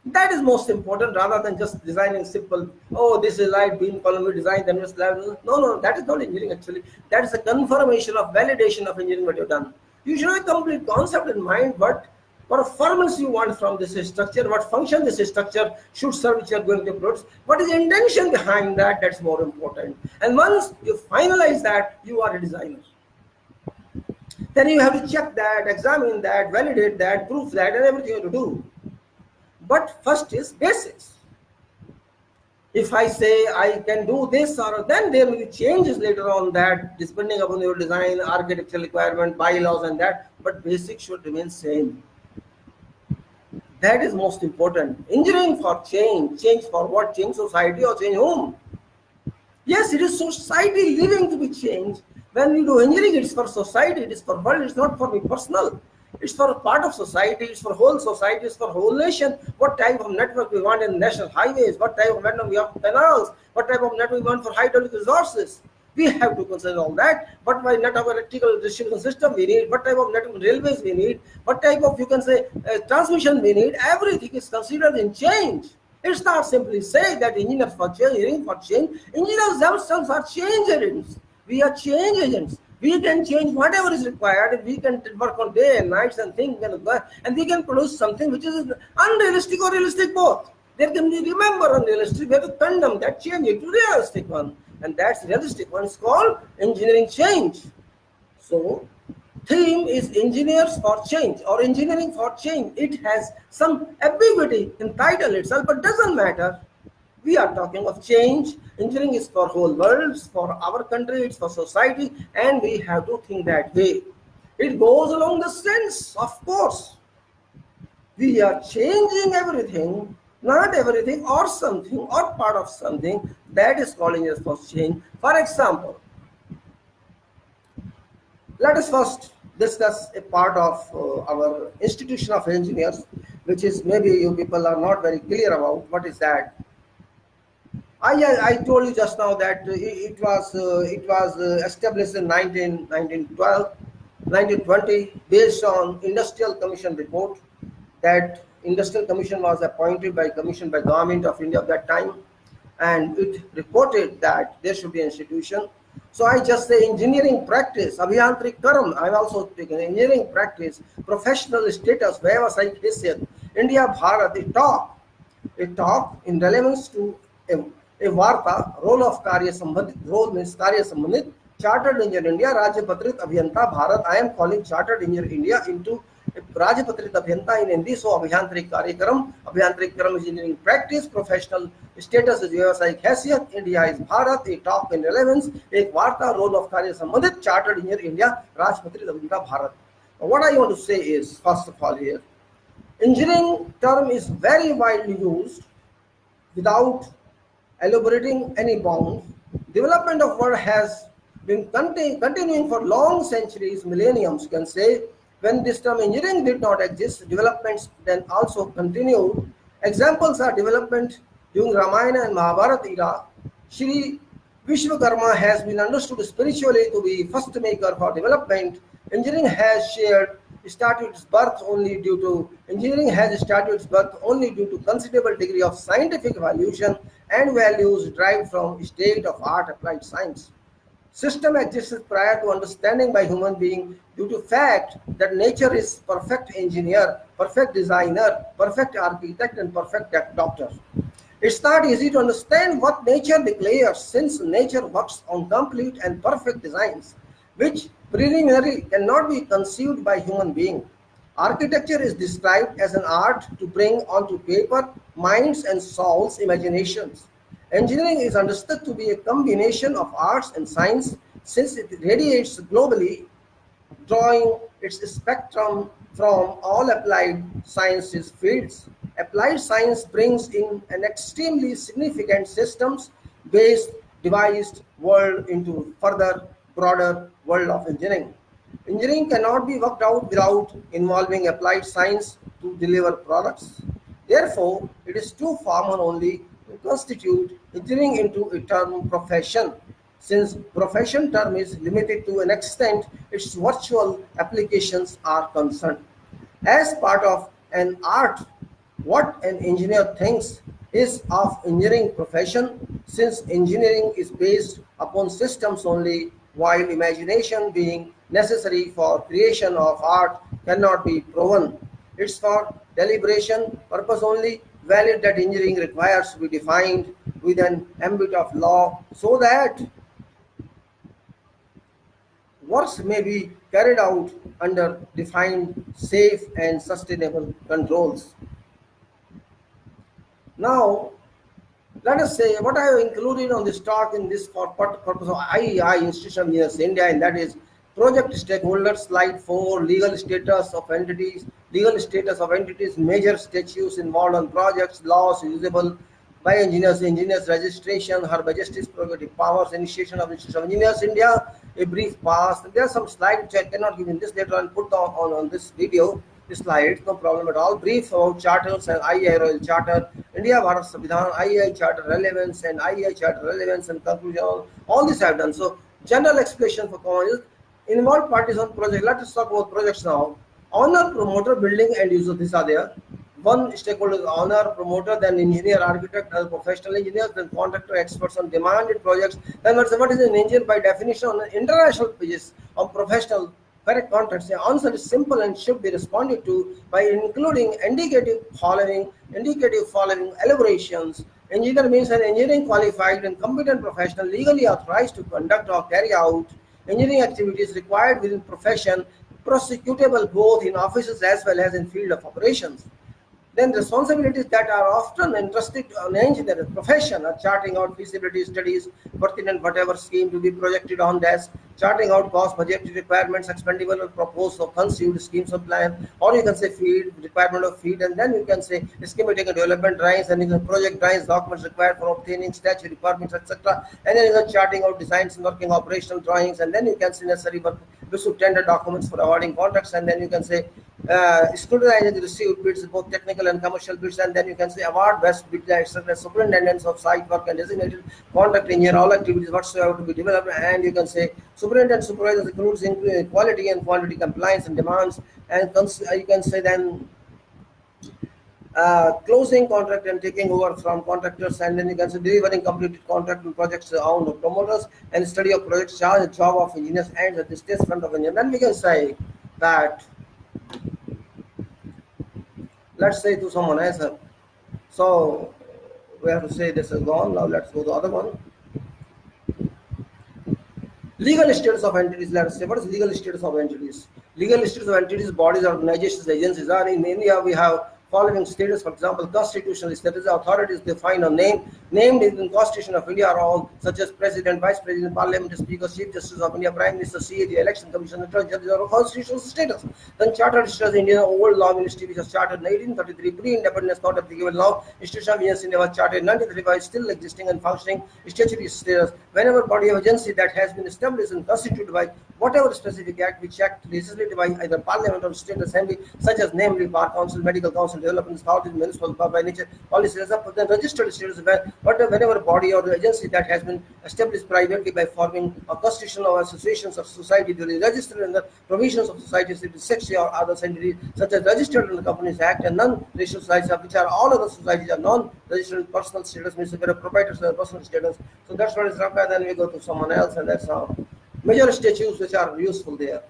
That is most important rather than just designing simple, oh, this is light beam column we designed, then it's no, that is not engineering actually. That is a confirmation of validation of engineering what you've done. You should have a complete concept in mind, what performance you want from this structure, what function this structure should serve which you are going to produce, what is the intention behind that, that's more important. And once you finalize that, you are a designer. Then you have to check that, examine that, validate that, prove that, and everything you have to do. But first is basics. If I say I can do this, or then there will be changes later on that, depending upon your design, architectural requirement, bylaws and that, but basics should remain same. That is most important. Engineering for change. Change for what? Change society or change whom? Yes, it is society living to be changed. When we do engineering, it's for society, it is for world, it's not for me personal. It's for a part of society, it's for whole society, it's for whole nation. What type of network we want in national highways, what type of network we have for canals, what type of network we want for hydraulic resources. We have to consider all that. What type of electrical distribution system we need, what type of network railways we need, what type of, you can say, transmission we need. Everything is considered in change. It's not simply say that engineers for change, engineering for change. Engineers themselves are change agents. We are change agents. We can change whatever is required. We can work on day and nights and things, and we can produce something which is unrealistic or realistic both. There can be, remember, unrealistic. We have to condemn that, change it to realistic one, and that's realistic one is called engineering change. So, theme is engineers for change or engineering for change. It has some ambiguity in title itself, but doesn't matter. We are talking of change. Engineering is for whole world, it's for our country, it's for society, and we have to think that way. It goes along the sense, of course. We are changing everything, not everything, or something, or part of something. That is called engineers for change. For example, let us first discuss a part of our institution of engineers, which is maybe you people are not very clear about. What is that? I told you just now that it was established in 1912, 1920 based on Industrial Commission report. That Industrial Commission was appointed by commission by Government of India at that time, and it reported that there should be an institution. So I just say engineering practice, Abhiyantrik Karam. I've also taken engineering practice, professional status, Vyavasayik Haysiyat, India Bharat, a talk in relevance to a वार्ता role of कार्य संबंधित role means कार्य संबंधित chartered engineer India राज्य पत्रित अभियंता Bharat I am calling chartered engineer India into राज्य पत्रित अभियंता इन हिंदी सो अभियांत्रिक कार्यक्रम engineering practice professional status is व्यावसायिक हैसियत India is Bharat A talk in relevance एक वार्ता रोल ऑफ कार्य संबंधित चार्टर्ड इंजीनियर इंडिया राज्य पत्रित अभियंता Bharat. What I want to say is, first of all here, engineering term is very widely used without elaborating any bounds. Development of word has been continuing for long centuries, millenniums, you can say. When this term engineering did not exist, developments then also continued. Examples are development during Ramayana and Mahabharata era. Shri Vishwakarma has been understood spiritually to be first maker for development. Engineering has started its birth only due to considerable degree of scientific evaluation and values derived from state of art applied science. System existed prior to understanding by human being due to fact that nature is perfect engineer, perfect designer, perfect architect, and perfect doctor. It's not easy to understand what nature declares, since nature works on complete and perfect designs, which preliminary cannot be conceived by human being. Architecture is described as an art to bring onto paper minds and souls' imaginations. Engineering is understood to be a combination of arts and science, since it radiates globally, drawing its spectrum from all applied sciences fields. Applied science brings in an extremely significant systems-based devised world into further broader world of engineering. Engineering cannot be worked out without involving applied science to deliver products. Therefore, it is too formal only to constitute engineering into a term profession, since profession term is limited to an extent its virtual applications are concerned. As part of an art, what an engineer thinks is of engineering profession, since engineering is based upon systems only, while imagination being necessary for creation of art cannot be proven. It's for deliberation purpose only valid that engineering requires to be defined with an ambit of law, so that works may be carried out under defined, safe, and sustainable controls. Now, let us say what I have included on this talk in this for purpose of IEI Institution of Engineers India, and that is project stakeholders, slide 4, legal status of entities, major statutes involved on projects, laws usable by engineers, engineers registration, Her Majesty's prerogative powers, initiation of Institution of Engineers India, a brief past. There are some slides which I cannot give in this, later I'll put on this video. Slides, no problem at all. Brief about charters and IEI Royal Charter, India Bharat Samvidhan, IEI Charter relevance and IEI Charter relevance and conclusion. All this I have done. So general explanation for common involved parties on project. Let us talk about projects now. Owner, promoter, building and user. These are there. One stakeholder is owner, promoter, then engineer, architect, other professional engineers, then contractor, experts on demanded projects. Then what is an engineer by definition on an international basis on professional correct contracts? The answer is simple and should be responded to by including indicative following elaborations. Engineer means an engineering qualified and competent professional legally authorized to conduct or carry out engineering activities required within profession, prosecutable both in offices as well as in field of operations. Then responsibilities that are often entrusted to an engineer profession are charting out feasibility studies pertinent whatever scheme to be projected on desk, charting out cost, budgetary requirements, expendable or proposed or conceived schemes of plan, or you can say feed, requirement of feed, and then you can say schematic and development drawings, and you can project drawings, documents required for obtaining statutory permits, etc. And then you can charting out designs and working operational drawings, and then you can say necessary work, tender documents for awarding contracts, and then you can say scrutinizing the received bids, both technical and commercial bids, and then you can say award best bid, etc. Superintendents of site work and designated contract engineer, all activities whatsoever to be developed, and you can say superintendent supervisors includes quality and quantity compliance and demands, and you can say then closing contract and taking over from contractors, and then you can say delivering completed contract and projects owned of promoters, and study of projects, charge and job of engineers and at the stage front of engineer. Then we can say that, let's say to someone else. So we have to say this is gone. Now let's go to the other one. Legal status of entities. Let us say, what is legal status of entities? Legal status of entities, bodies, organizations, agencies are in India. We have following status. For example, constitutional status. Authorities defined or named in the Constitution of India are all such as President, Vice President, Parliament, Speaker, Chief Justice of India, Prime Minister, CAG, Election Commission, judges are constitutional status. Then chartered status. India old law ministry which was chartered in 1833, pre-independence, not applicable now. Institution of Engineers India was chartered in 1935, still existing and functioning. Statutory status. Whenever body of agency that has been established and constituted by whatever specific act which act legislated by either Parliament or State Assembly, such as namely Bar Council, Medical Council, Development Authority, Municipal by nature, policies of the registered status, whenever body or agency that has been established privately by forming a constitutional associations of society duly registered in the provisions of societies, secretary or other entities such as registered in the Companies Act, and non-registered societies, which are all other societies are non-registered personal status, means there are proprietors and personal status. So that's what is required. Then we go to someone else, and that's how major statutes which are useful there.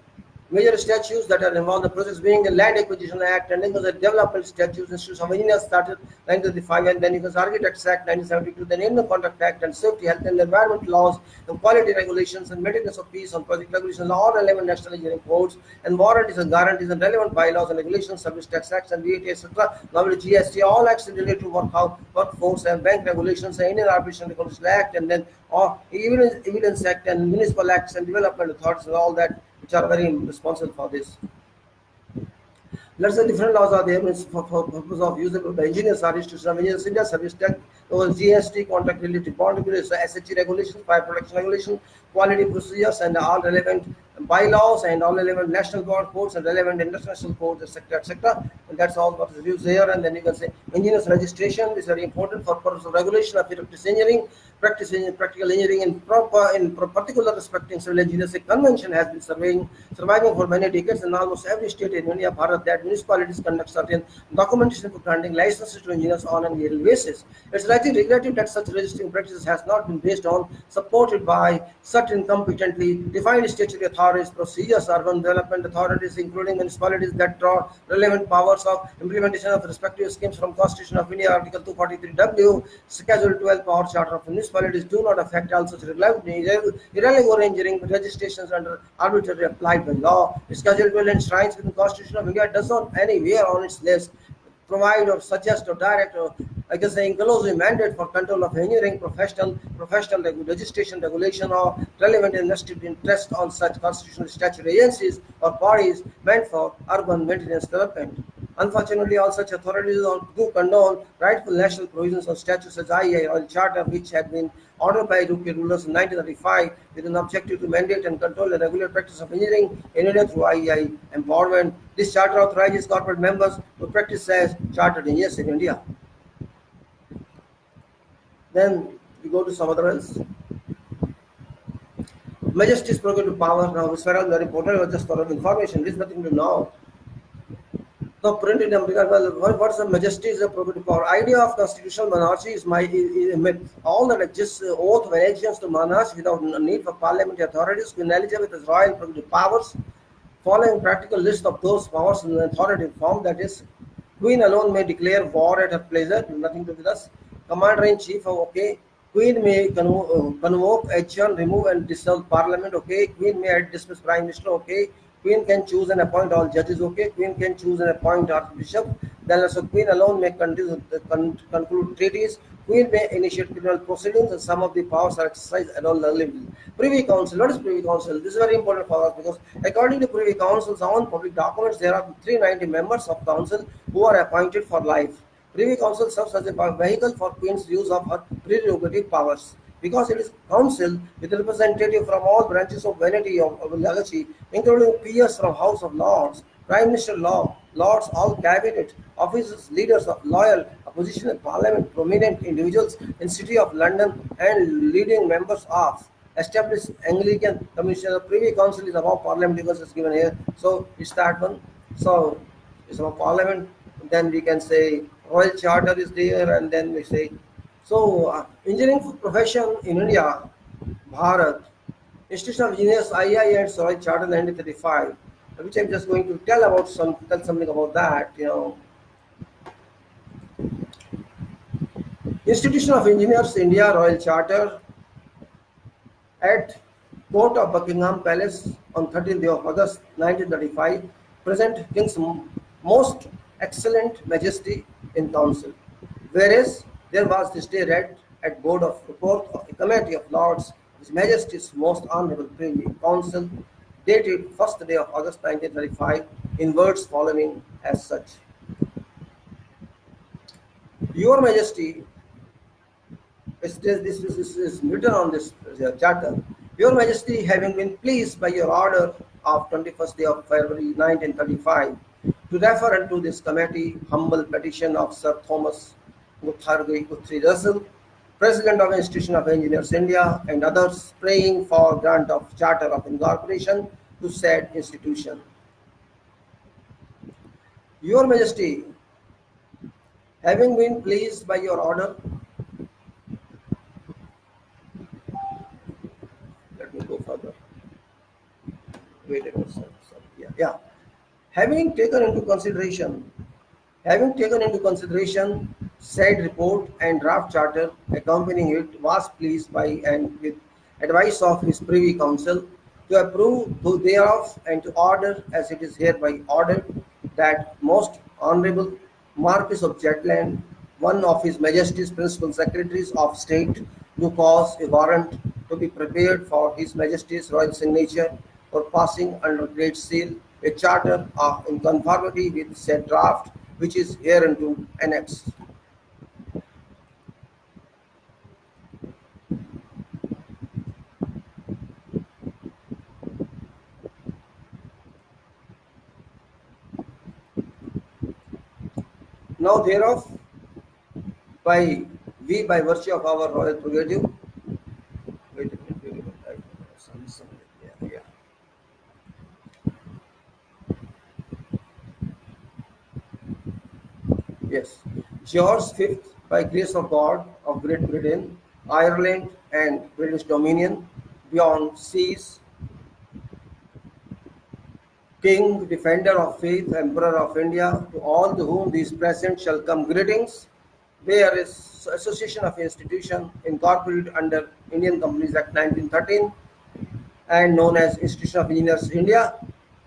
Major statutes that are involved in the process being the Land Acquisition Act, and then the Development Statutes, Institutes of Engineers started 1935, and then Architects Act 1972, then Indian Contract Act, and Safety, Health and Environment laws, and quality regulations, and maintenance of peace on project regulations, all relevant national engineering codes, and warranties and guarantees, and relevant bylaws and regulations, service tax acts, and VAT, etc. Now the GST, all acts related to workforce and bank regulations, and Indian Arbitration Regulation Act, and then Evidence Act, and Municipal Acts, and Development Authorities, and all that, which are very responsible for this. Let's say different laws are there for purpose of use of the engineers are institutions of engineers India, service tax, GST, contract related bond regulations, SHE regulations, fire protection regulations, quality procedures, and all relevant bylaws, and all relevant national board codes, and relevant international codes, etc., etc. And that's all what is used here. And then you can say engineers registration is very important for purpose of regulation of practice engineering, practical engineering, in particular respecting civil engineers. A convention has been surviving for many decades in almost every state in India, Bharat, that municipalities conduct certain documentation for granting licenses to engineers on an annual basis. It's likely regretted that such registering practices has not been based on, supported by certain competently defined statutory authorities, procedures, urban development authorities, including municipalities, that draw relevant powers of implementation of respective schemes from Constitution of India, Article 243W, Schedule 12, Power Charter of Municipalities do not affect all such irregular engineering registrations under arbitrarily applied by law. Schedule 12 enshrines within Constitution of India does not anywhere on its list provide or suggest or direct or inclusive mandate for control of engineering professional registration, regulation, or relevant invested interest on such constitutional statutory agencies or bodies meant for urban maintenance development. Unfortunately, all such authorities do condone rightful national provisions of statutes such as IEI Oil Charter, which had been ordered by UK rulers in 1935 with an objective to mandate and control the regular practice of engineering in India through IEI empowerment. This charter authorizes corporate members to practice as chartered engineers in India. Then we go to some other else. Majesty's prerogative power. Now, this is very important, just for information. This is nothing to know. Now, printed what's the majesty's prerogative power? Idea of constitutional monarchy is a myth. All that exists oath of allegiance to monarchs without need for parliamentary authorities. Queen Elizabeth has royal prerogative powers. Following practical list of those powers in an authoritative form, that is, Queen alone may declare war at her pleasure, nothing to do with us. Commander-in-Chief, okay. Queen may convoke, adjourn, remove, and dissolve Parliament, okay. Queen may dismiss Prime Minister, okay. Queen can choose and appoint all judges, okay. Queen can choose and appoint Archbishop. Then also Queen alone may conclude treaties. Queen may initiate criminal proceedings, and some of the powers are exercised at all levels. Privy Council. What is Privy Council? This is very important for us because according to Privy Council's own public documents, there are 390 members of Council who are appointed for life. Privy Council serves as a vehicle for Queen's use of her prerogative powers. Because it is council with representatives from all branches of vanity of legacy, including peers from House of Lords, Prime Minister Lords, all cabinet officers, leaders of loyal opposition in Parliament, prominent individuals in City of London, and leading members of established Anglican Commission. Privy Council is about Parliament because it's given here. So it's that one. So it's about Parliament. Then we can say Royal Charter is there, and then we say. So, engineering profession in India, Bharat, Institution of Engineers, III and Royal Charter 1935, which I'm just going to tell something about that. Institution of Engineers, India, Royal Charter, at Court of Buckingham Palace on 13th day of August 1935, present King's most excellent majesty in council. Whereas there was this day read at board of report of the Committee of Lords, His Majesty's Most Honourable Privy Council, dated 1st day of August 1935, in words following as such. Your Majesty, this is written on this charter. Your Majesty, having been pleased by your order of 21st day of February 1935, to refer unto this committee humble petition of Sir Thomas Guthrie Russell, President of Institution of Engineers India, and others, praying for grant of charter of incorporation to said institution. Your Majesty, having been pleased by your order, let me go further. Wait a minute, sir. Yeah. Yeah. Having taken into consideration Having taken into consideration said report and draft charter accompanying it, was pleased by and with advice of his Privy Council to approve thereof and to order as it is hereby ordered that most honorable Marquis of Jetland, one of His Majesty's principal secretaries of state, do cause a warrant to be prepared for His Majesty's royal signature for passing under great seal a charter of in conformity with said draft, which is hereunto annexed. Now thereof, by we by virtue of our royal prerogative, wait a minute, wait a minute, yeah, yeah. Yes. George Fifth, by grace of God of Great Britain, Ireland, and British Dominion, beyond seas, King, Defender of Faith, Emperor of India, to all to whom these present shall come greetings. There is Association of Institution incorporated under Indian Companies Act 1913 and known as Institution of Engineers India,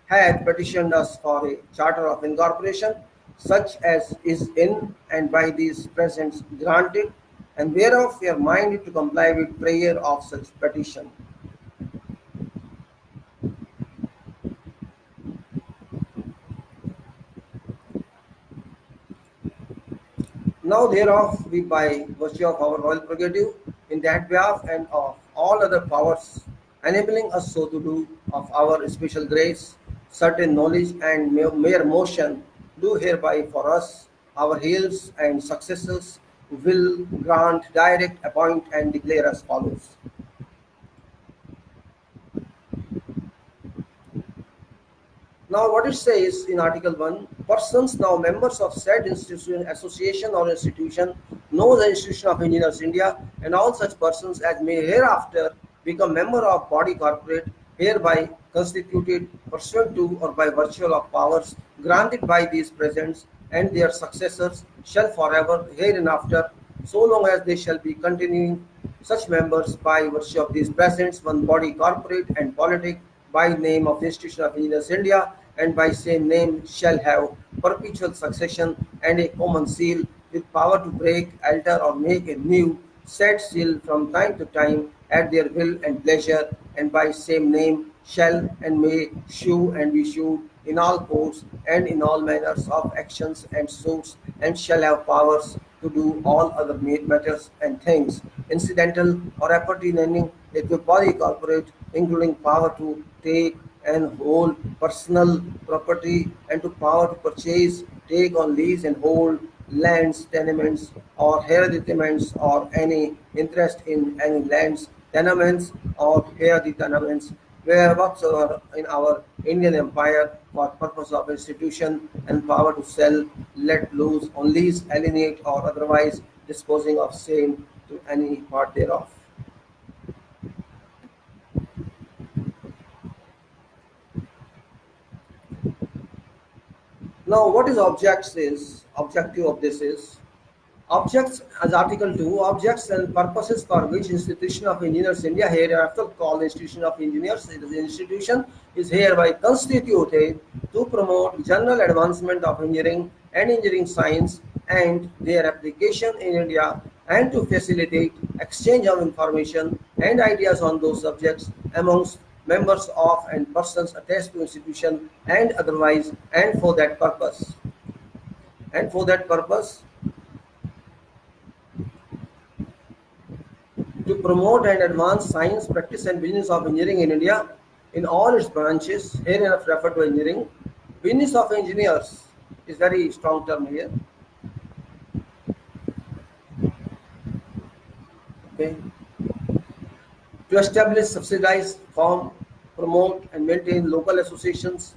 hath petitioned us for a charter of incorporation, such as is in and by these presents granted, and whereof we are minded to comply with prayer of such petition. Now thereof we by virtue of our royal prerogative in that behalf and of all other powers enabling us so to do of our special grace, certain knowledge and mere motion, do hereby for us our heirs and successors will grant, direct, appoint and declare as follows. Now, what it says in Article 1, persons now members of said institution, association or institution know the Institution of Engineers India and all such persons as may hereafter become member of body corporate hereby constituted pursuant to or by virtue of powers granted by these presents and their successors shall forever hereinafter, so long as they shall be continuing such members by virtue of these presents, one body corporate and politic by name of Institution of Engineers India and by same name shall have perpetual succession and a common seal with power to break, alter or make a new said seal from time to time at their will and pleasure and by same name shall and may shew and be shewed in all courts and in all manners of actions and suits and shall have powers to do all other matters and things incidental or appertaining to the body corporate, including power to take and hold personal property and to power to purchase, take on lease and hold lands, tenements or hereditaments or any interest in any lands, tenements or hereditaments where whatsoever in our Indian Empire for purpose of institution and power to sell, let loose, on lease, alienate or otherwise disposing of same to any part thereof. Now, what is objects is objective of this is objects as Article 2 objects and purposes for which Institution of Engineers India hereafter called Institution of Engineers it is an institution is hereby constituted to promote general advancement of engineering and engineering science and their application in India and to facilitate exchange of information and ideas on those subjects amongst members of and persons attached to institution and otherwise and for that purpose to promote and advance science, practice and business of engineering in India in all its branches, hereinafter referred to engineering. Business of engineers is very strong term here. Okay. To establish, subsidize, form, promote and maintain local associations,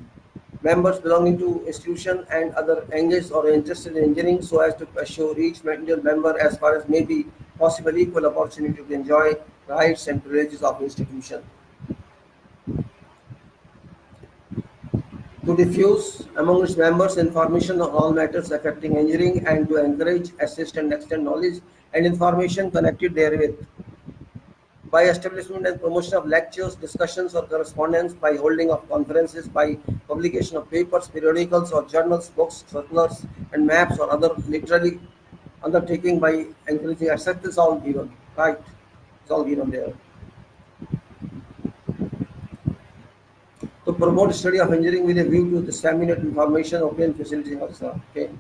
members belonging to institution and other engaged or interested in engineering so as to assure each individual member as far as may be possible equal opportunity to enjoy rights and privileges of institution. to diffuse among its members information on all matters affecting engineering and to encourage, assist, and extend knowledge and information connected therewith by establishment and promotion of lectures, discussions, or correspondence, by holding of conferences, by publication of papers, periodicals, or journals, books, circulars, and maps, or other literary undertaking by encouraging, etc. Is all given, right? It's all given there. To promote study of engineering with a view to disseminate information, obtain facilities, also. Okay.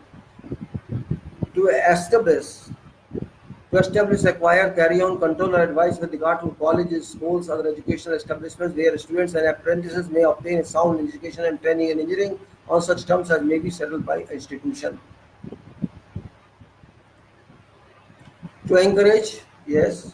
To establish, acquire, carry on, control, or advise with regard to colleges, schools, other educational establishments where students and apprentices may obtain a sound education and training in engineering on such terms as may be settled by institution. To encourage, yes,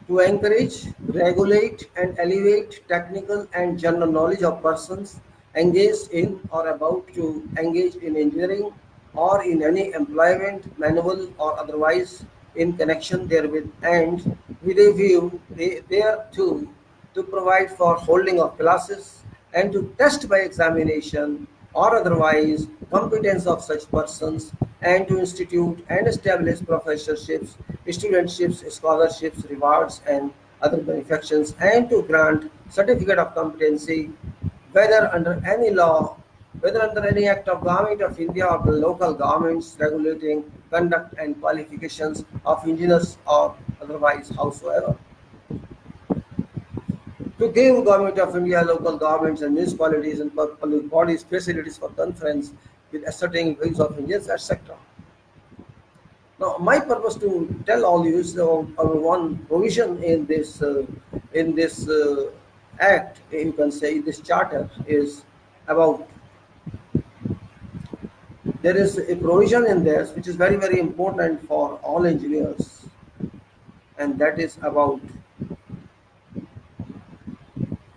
to encourage, regulate, and elevate technical and general knowledge of persons engaged in or about to engage in engineering or in any employment, manual or otherwise in connection therewith, and with a view thereto to provide for holding of classes and to test by examination or otherwise competence of such persons, and to institute and establish professorships, studentships, scholarships, rewards, and other benefactions, and to grant certificate of competency, whether under any law, whether under any act of Government of India or the local governments regulating conduct and qualifications of engineers or otherwise howsoever. To give Government of India, local governments and municipalities and public bodies facilities for conference with ascertaining views of engineers, etc. Now, my purpose to tell all you is one provision in this act, you can say, this charter is about. There is a provision in this which is very, very important for all engineers, and that is about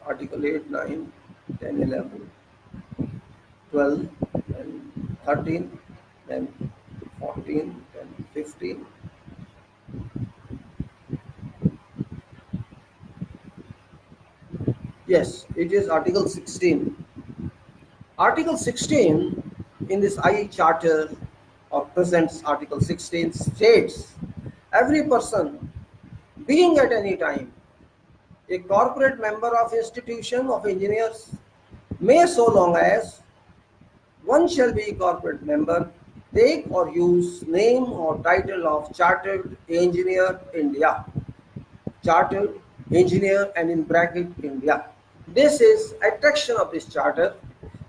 Article 8, 9, 10, 11, 12, and 13, then 14, then 15. Yes, it is Article 16. Article 16 in this IE Charter or presents Article 16 states every person being at any time a corporate member of institution of engineers may, so long as one shall be corporate member, take or use name or title of Chartered Engineer India, Chartered Engineer and in bracket India. This is attraction of this charter.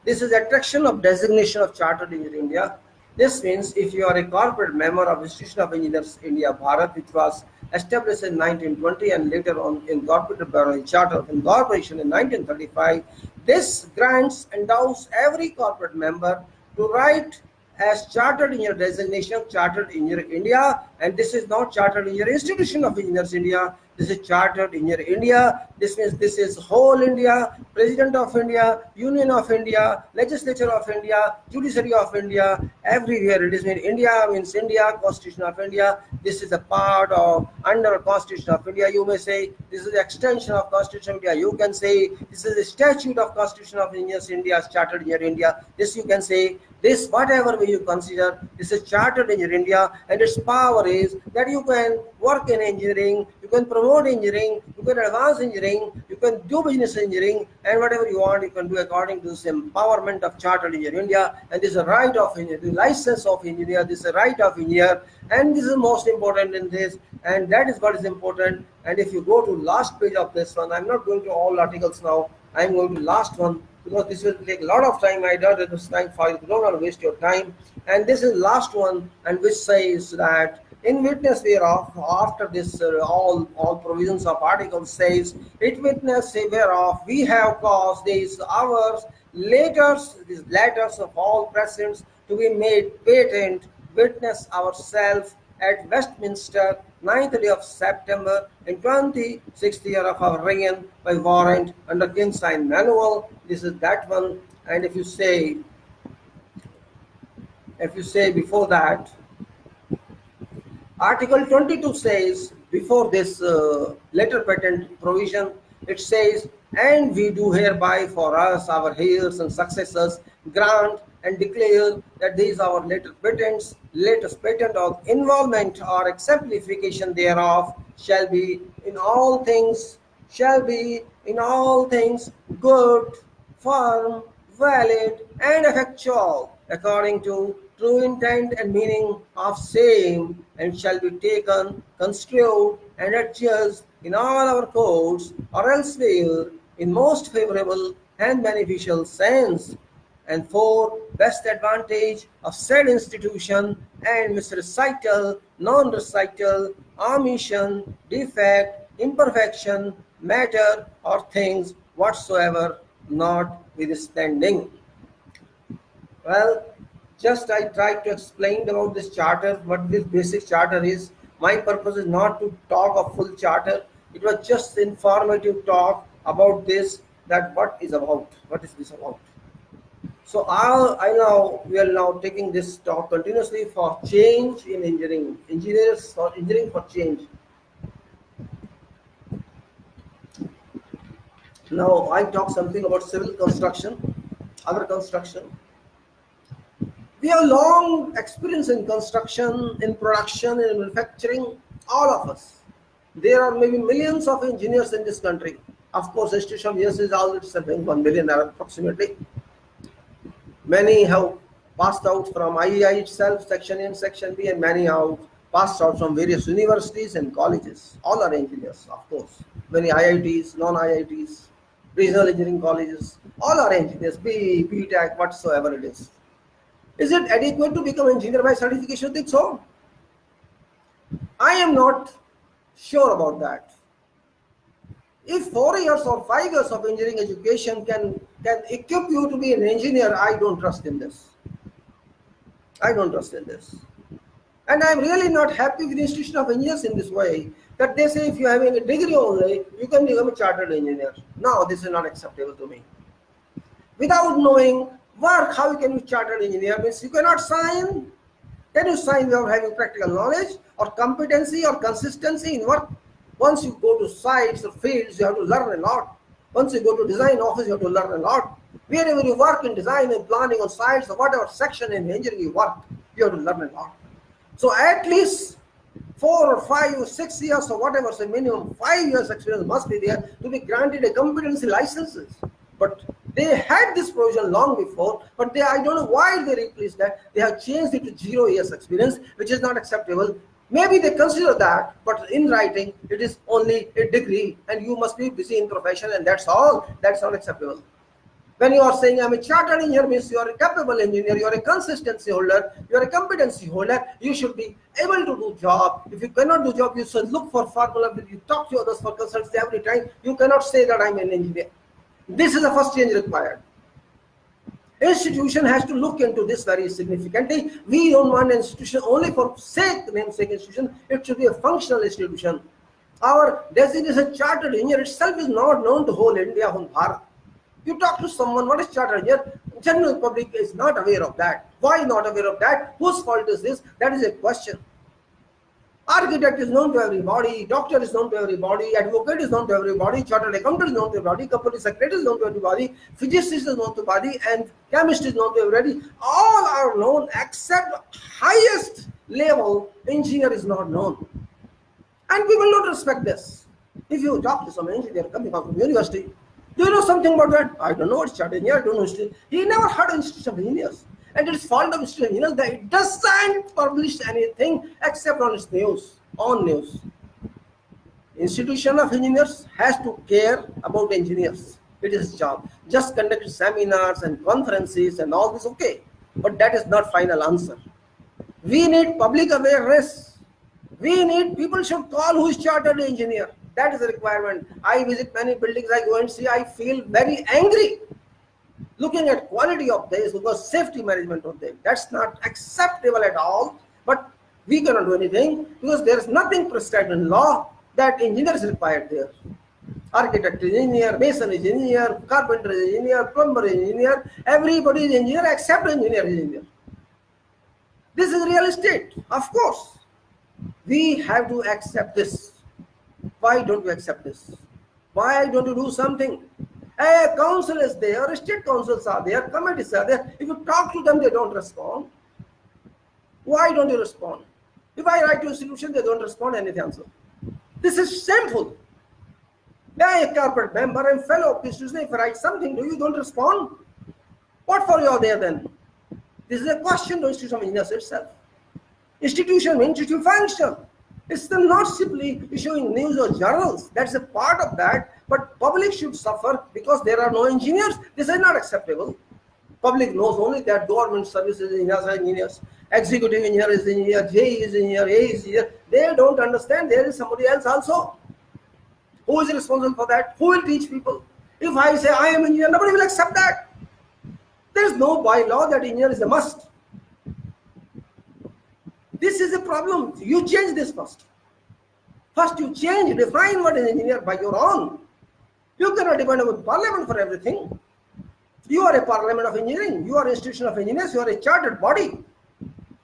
This is attraction of designation of Chartered Engineer India. This means if you are a corporate member of Institution of Engineers India, Bharat, which was established in 1920 and later on incorporated by a Charter of Incorporation in 1935, this grants, endows every corporate member to write as Chartered Engineer designation, Chartered Engineer India, and this is not Chartered Engineer Institution of Engineers India. This is Chartered Engineer India. This means this is whole India, President of India, Union of India, Legislature of India, Judiciary of India, everywhere it is mean India means India, Constitution of India. This is a part of under Constitution of India. You may say this is the extension of Constitution of India. You can say this is a statute of Constitution of Engineers India, Chartered Engineer India. This you can say. This, whatever way you consider, this is Chartered Engineer India, and its power is that you can work in engineering, you can promote engineering, you can advance engineering, you can do business engineering, and whatever you want, you can do according to this empowerment of Chartered Engineer India. And this is a right of engineer, the license of engineer, this is a right of engineer, and this is most important in this, and that is what is important. And if you go to last page of this one, I'm not going to all articles now, I'm going to last one, because this will take a lot of time. I doubt that this time for you, don't want to waste your time. And this is last one, and which says that in witness whereof, after this all provisions of article says, it witness whereof we have caused these ours these letters of all presents to be made patent, witness ourselves at Westminster, 9th day of September in 26th year of our reign by warrant under King's Sign Manual. This is that one. And if you say before that, Article 22 says before this letter patent provision, it says And we do hereby for us, our heirs and successors, grant and declare that these our latest patent or involvement or exemplification thereof shall be in all things good, firm, valid, and effectual, according to true intent and meaning of same, and shall be taken, construed, and adjudged in all our courts or elsewhere in most favorable and beneficial sense, and for best advantage of said institution and misrecital, non-recital, omission, defect, imperfection, matter, or things whatsoever notwithstanding. Well, just I tried to explain about this charter, what this basic charter is. My purpose is not to talk of full charter. It was just informative talk about this, that what is this about. So we are now taking this talk continuously for change in engineering, engineers for engineering for change. Now I talk something about civil construction, other construction. We have long experience in construction, in production, in manufacturing, all of us. There are maybe millions of engineers in this country. Of course, institution of years is already serving 1 million approximately. Many have passed out from IEI itself, Section A and Section B, and many have passed out from various universities and colleges. All are engineers, of course. Many IITs, non-IITs, regional engineering colleges, all are engineers, B Tech, whatsoever it is. Is it adequate to become engineer by certification? I think so. I am not sure about that. If 4 years or 5 years of engineering education can equip you to be an engineer, I don't trust in this. I don't trust in this. And I'm really not happy with the institution of engineers in this way, that they say if you're having a degree only, you can become a chartered engineer. No, this is not acceptable to me. Without knowing work, how can you chartered engineer? Means you cannot sign. Can you sign without having practical knowledge or competency or consistency in work? Once you go to sites or fields, you have to learn a lot. Once you go to design office, you have to learn a lot. Wherever you work in design and planning on sites or whatever section in engineering you work, you have to learn a lot. So at least 4 or 5 or 6 years or whatever, so minimum 5 years experience must be there to be granted a competency licenses. But they had this provision long before, but I don't know why they replaced that. They have changed it to 0 years experience, which is not acceptable. Maybe they consider that, but in writing, it is only a degree and you must be busy in profession, and that's all. That's not acceptable. When you are saying I'm a chartered engineer, means you are a capable engineer, you are a consistency holder, you are a competency holder, you should be able to do job. If you cannot do job, you should look for formula, you talk to others for consultancy every time. You cannot say that I'm an engineer. This is the first change required. Institution has to look into this very significantly. We don't want an institution only for namesake institution. It should be a functional institution. Our designation chartered engineer itself is not known to whole India, whole Bharat. You talk to someone, what is chartered engineer? General public is not aware of that. Why not aware of that? Whose fault is this? That is a question. Architect is known to everybody, doctor is known to everybody, advocate is known to everybody, chartered accountant is known to everybody, company secretary is known to everybody, physicist is known to everybody, and chemist is known to everybody. All are known except highest level engineer is not known. And we will not respect this. If you talk to some engineer coming out from university, do you know something about that? I don't know what's chartered engineer, I don't know history. He never heard of institution of engineers. And it's fault of institution of engineers that it doesn't publish anything except on its news, on news. Institution of engineers has to care about engineers. It is his job. Just conduct seminars and conferences and all this, okay. But that is not final answer. We need public awareness. We need, people should call who is chartered engineer. That is a requirement. I visit many buildings, I go and see, I feel very angry looking at quality of this, because safety management of them, that's not acceptable at all. But we cannot do anything because there is nothing prescribed in law that engineer is required there. Architect is engineer, mason is engineer, carpenter is engineer, plumber is engineer, everybody is engineer except engineer is engineer. This is real estate, of course. We have to accept this. Why don't we accept this? Why don't you do something? A council is there, state councils are there, committees are there. If you talk to them, they don't respond. Why don't you respond? If I write to a solution, they don't respond anything answer. This is shameful. I am a corporate member and fellow institution. If I write something to you, you don't respond. What for you are there then? This is a question to institution of engineers itself. Institution means to function. It's still not simply issuing news or journals. That's a part of that. But public should suffer because there are no engineers. This is not acceptable. Public knows only that government services engineers are engineers, executive engineer is engineer, J is engineer, A is engineer. They don't understand there is somebody else also. Who is responsible for that? Who will teach people? If I say I am engineer, nobody will accept that. There is no bylaw that engineer is a must. This is a problem. You change this first. First you change, define what is engineer by your own. You cannot depend on parliament for everything. You are a parliament of engineering. You are an institution of engineers. You are a chartered body.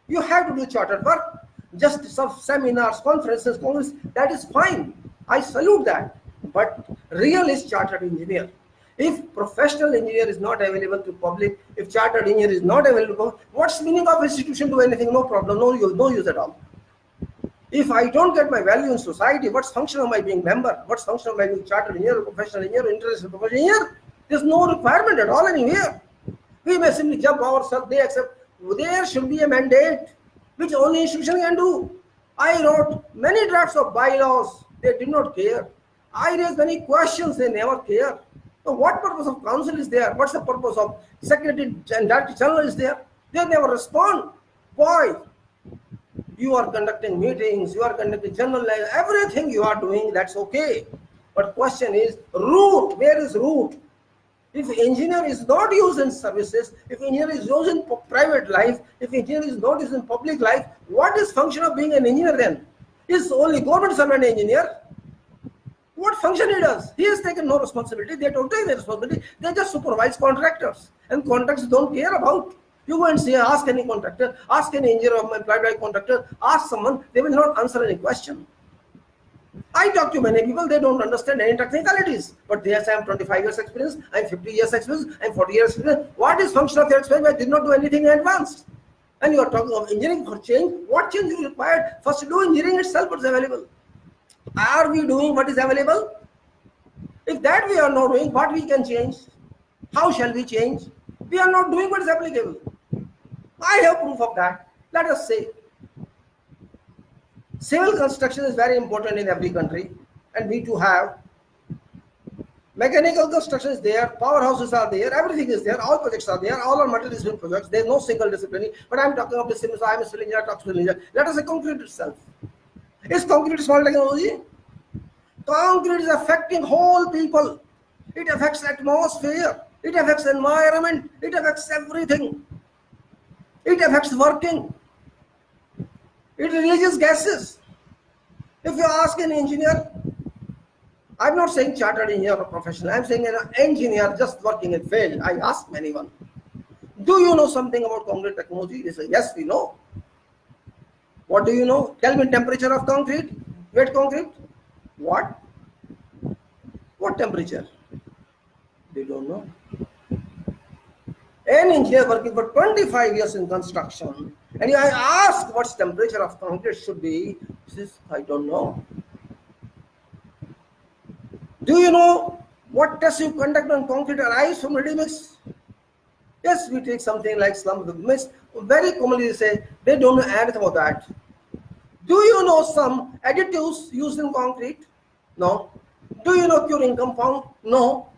You have to do chartered work. Just some seminars, conferences, congress, that is fine. I salute that. But real is chartered engineer. If professional engineer is not available to public, if chartered engineer is not available, what's the meaning of institution do anything? No problem, no use at all. If I don't get my value in society, what's function of my being member? What's function of my being chartered engineer, professional engineer, international professional engineer? There's no requirement at all anywhere. We may simply jump ourselves, they accept. There should be a mandate, which only institution can do. I wrote many drafts of bylaws, they did not care. I raised many questions, they never care. So what purpose of council is there? What's the purpose of secretary and director general is there? They never respond. Why? You are conducting meetings, you are conducting general, everything you are doing, that's okay. But question is, root, where is root? If engineer is not used in services, if engineer is used in private life, if engineer is not used in public life, what is function of being an engineer then? Is only government servant engineer? What function he does? He has taken no responsibility. They don't take the responsibility. They just supervise contractors. And contractors don't care about. You go and say, ask any contractor, ask any engineer of my private contractor, ask someone, they will not answer any question. I talk to many people, they don't understand any technicalities. But they say, I have 25 years experience, I have 50 years experience, I have 40 years experience. What is function of their experience? I did not do anything in advance. And you are talking of engineering for change. What change is required? First, do engineering itself what is available. Are we doing what is available? If that we are not doing, what we can change? How shall we change? We are not doing what is applicable. I have proof of that. Let us say, civil construction is very important in every country, and we too have. Mechanical construction is there, powerhouses are there, everything is there, all projects are there, all are multidisciplinary projects. There is no single discipline. But I am talking of the civil, so I am a civil engineer, I talk to civil engineer. Let us say concrete itself. Is concrete small technology? Concrete is affecting whole people. It affects atmosphere. It affects environment. It affects everything. It affects working. It releases gases. If you ask an engineer, I'm not saying chartered engineer or professional, I'm saying an engineer just working in field. I ask anyone, do you know something about concrete technology? They say, yes, we know. What do you know? Tell me temperature of concrete, wet concrete. What? What temperature? They don't know. An engineer working for 25 years in construction, and I ask what's temperature of concrete should be, he says, I don't know. Do you know what tests you conduct on concrete arise from ready mix? Yes, we take something like slump of mix. Very commonly they say they don't know anything about that. Do you know some additives used in concrete? No. Do you know curing compound? No.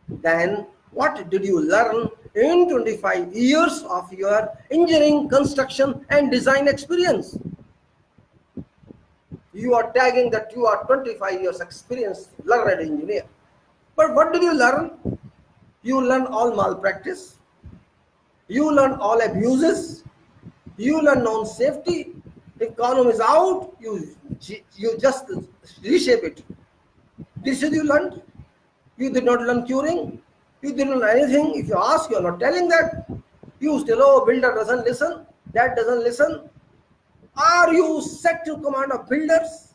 Then what did you learn in 25 years of your engineering, construction and design experience? You are tagging that you are 25 years experience learned engineer. But what did you learn? You learn all malpractice. You learn all abuses. You learn non-safety. If column is out, you just reshape it. This is you learned. You did not learn curing. You didn't learn anything. If you ask, you are not telling that. You still, oh, builder doesn't listen. That doesn't listen. Are you set to command of builders?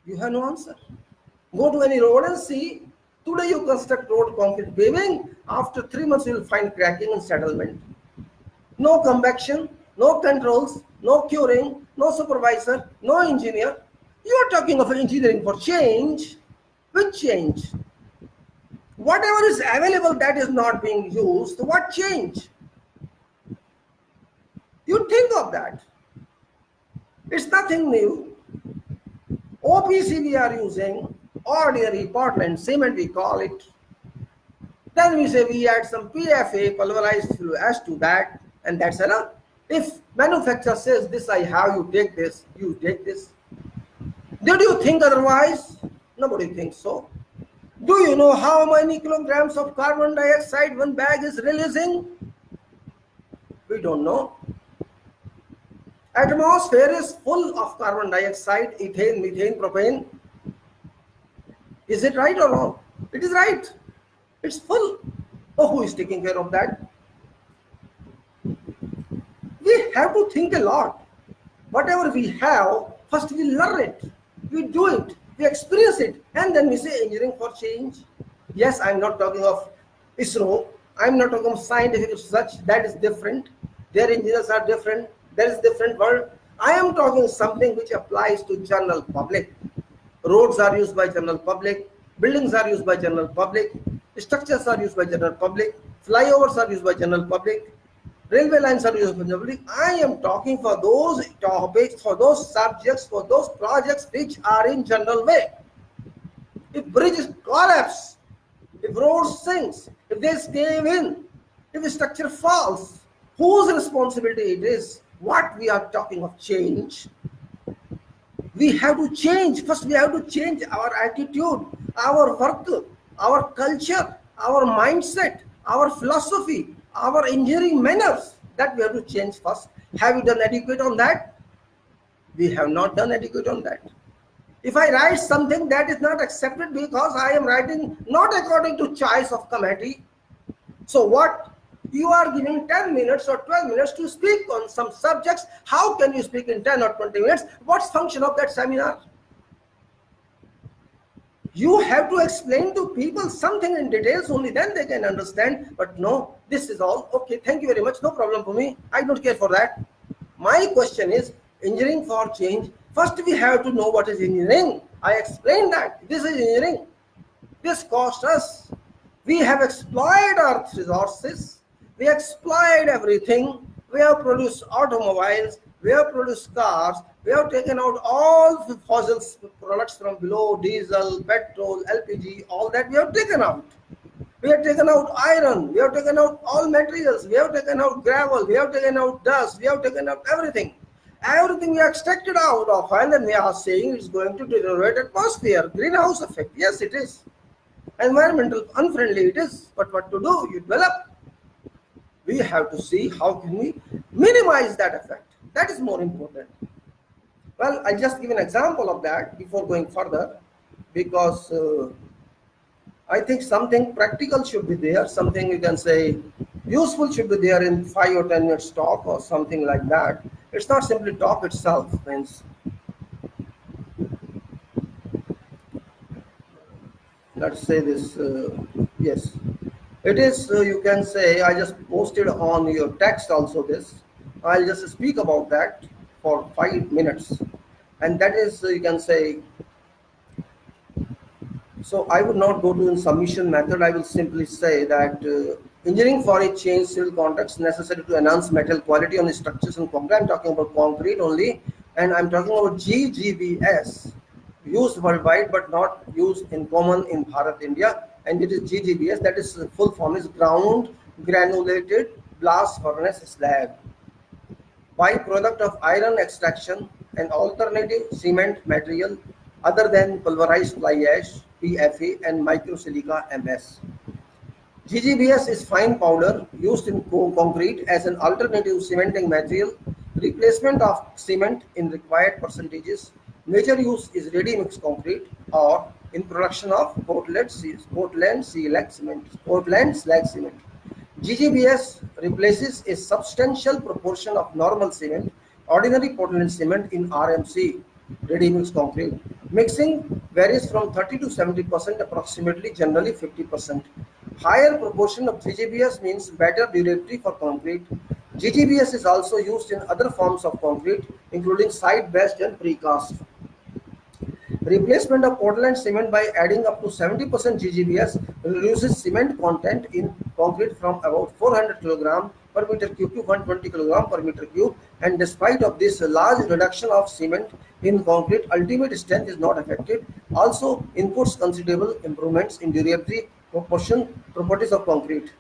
You have no answer. Go to any road and see. Today you construct road concrete paving. After 3 months you will find cracking and settlement. No compaction, no controls, no curing, no supervisor, no engineer. You are talking of engineering for change. Which change? Whatever is available that is not being used, what change? You think of that. It's nothing new. OPC we are using, ordinary Portland cement we call it. Then we say we add some PFA, pulverized fluid as to that, and that's enough. If manufacturer says this I have, you take this, you take this. Did you think otherwise? Nobody thinks so. Do you know how many kilograms of carbon dioxide one bag is releasing? We don't know. Atmosphere is full of carbon dioxide, ethane, methane, propane. Is it right or wrong? It is right. It's full. Oh, who is taking care of that? We have to think a lot. Whatever we have, first we learn it, we do it, we experience it, and then we say engineering for change. Yes, I'm not talking of ISRO. I'm not talking of scientific research. That is different. Their engineers are different. There is different world. I am talking something which applies to general public. Roads are used by general public. Buildings are used by general public. Structures are used by general public. Flyovers are used by general public. Railway lines are used by general public. I am talking for those topics, for those subjects, for those projects which are in general way. If bridges collapse, if roads sinks, if they cave in, if the structure falls, whose responsibility it is? What we are talking of change. We have to change. First, we have to change our attitude, our work, our culture, our mindset, our philosophy, our engineering manners. That we have to change first. Have we done adequate on that? We have not done adequate on that. If I write something that is not accepted because I am writing not according to choice of committee, so what? You are giving 10 minutes or 12 minutes to speak on some subjects. How can you speak in 10 or 20 minutes? What's function of that seminar? You have to explain to people something in details, only then they can understand. But no, this is all. Okay, thank you very much. No problem for me. I don't care for that. My question is engineering for change. First, we have to know what is engineering. I explained that. This is engineering. This cost us. We have exploited our resources. We exploit everything. We have produced automobiles. We have produced cars. We have taken out all the fossil products from below, diesel, petrol, LPG, all that we have taken out. We have taken out iron. We have taken out all materials. We have taken out gravel. We have taken out dust. We have taken out everything. Everything we extracted out of oil, and we are saying it's going to deteriorate atmosphere. Greenhouse effect. Yes, it is. Environmental unfriendly it is. But what to do? You develop. We have to see how can we minimize that effect. That is more important. Well, I'll just give an example of that before going further, because I think something practical should be there, something you can say useful should be there in 5 or 10 minutes talk or something like that. It's not simply talk itself, friends. Let's say this, yes. It is, you can say, I just posted on your text also this. I'll just speak about that for 5 minutes. And that is, you can say, so I would not go to in submission method. I will simply say that engineering for a change civil contracts necessary to enhance metal quality on the structures and concrete. I'm talking about concrete only. And I'm talking about GGBS, used worldwide but not used in common in Bharat, India. And it is GGBS, that is full form is ground granulated blast furnace slag. Byproduct of iron extraction, an alternative cement material other than pulverized fly ash, PFA, and microsilica MS. GGBS is fine powder used in concrete as an alternative cementing material, replacement of cement in required percentages. Major use is ready-mix concrete or in production of Portland slag cement. GGBS replaces a substantial proportion of normal cement, ordinary Portland cement in RMC, ready-mix concrete. Mixing varies from 30 to 70% approximately, generally 50%. Higher proportion of GGBS means better durability for concrete. GGBS is also used in other forms of concrete, including site-based and precast. Replacement of Portland cement by adding up to 70% GGBS reduces cement content in concrete from about 400 kg per meter cube to 120 kg per meter cube, and despite of this large reduction of cement in concrete, ultimate strength is not affected. Also inputs considerable improvements in durability properties of concrete.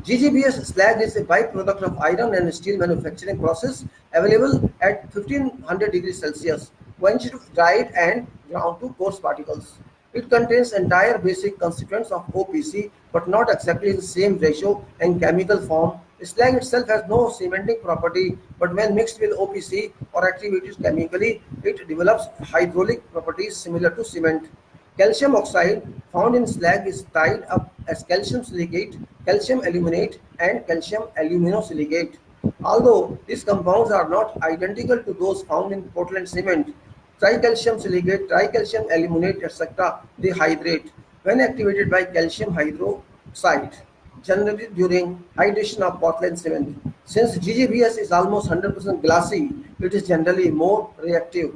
GGBS slag is a byproduct of iron and steel manufacturing process, available at 1500 degrees Celsius, quenched, dried and ground to coarse particles. It contains entire basic constituents of OPC, but not exactly in the same ratio and chemical form. Slag itself has no cementing property, but when mixed with OPC or activated chemically, it develops hydraulic properties similar to cement. Calcium oxide found in slag is tied up as calcium silicate, calcium aluminate, and calcium aluminosilicate. Although these compounds are not identical to those found in Portland cement, tricalcium silicate, tricalcium aluminate, etc., they hydrate when activated by calcium hydroxide, generally during hydration of Portland cement. Since GGBS is almost 100% glassy, it is generally more reactive.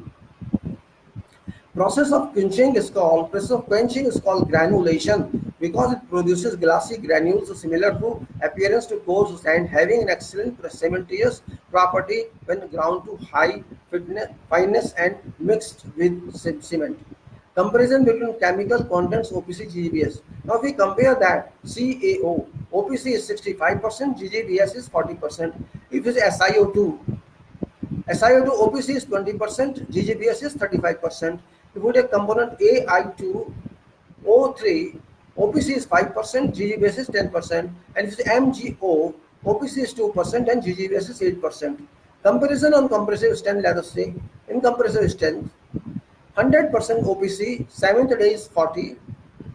Process of quenching is called granulation because it produces glassy granules similar to appearance to coarse sand, having an excellent cementitious property when ground to high fineness and mixed with cement. Comparison between chemical contents OPC GGBS. Now if we compare that CaO, OPC is 65%, GGBS is 40%. If it is SiO2, OPC is 20%, GGBS is 35%. If we take component AI2O3, OPC is 5%, GGBS is 10%, and if it's MgO, OPC is 2% and GGBS is 8%. Comparison on compressive strength, let us say, in compressive strength, 100% OPC, 7th day is 40,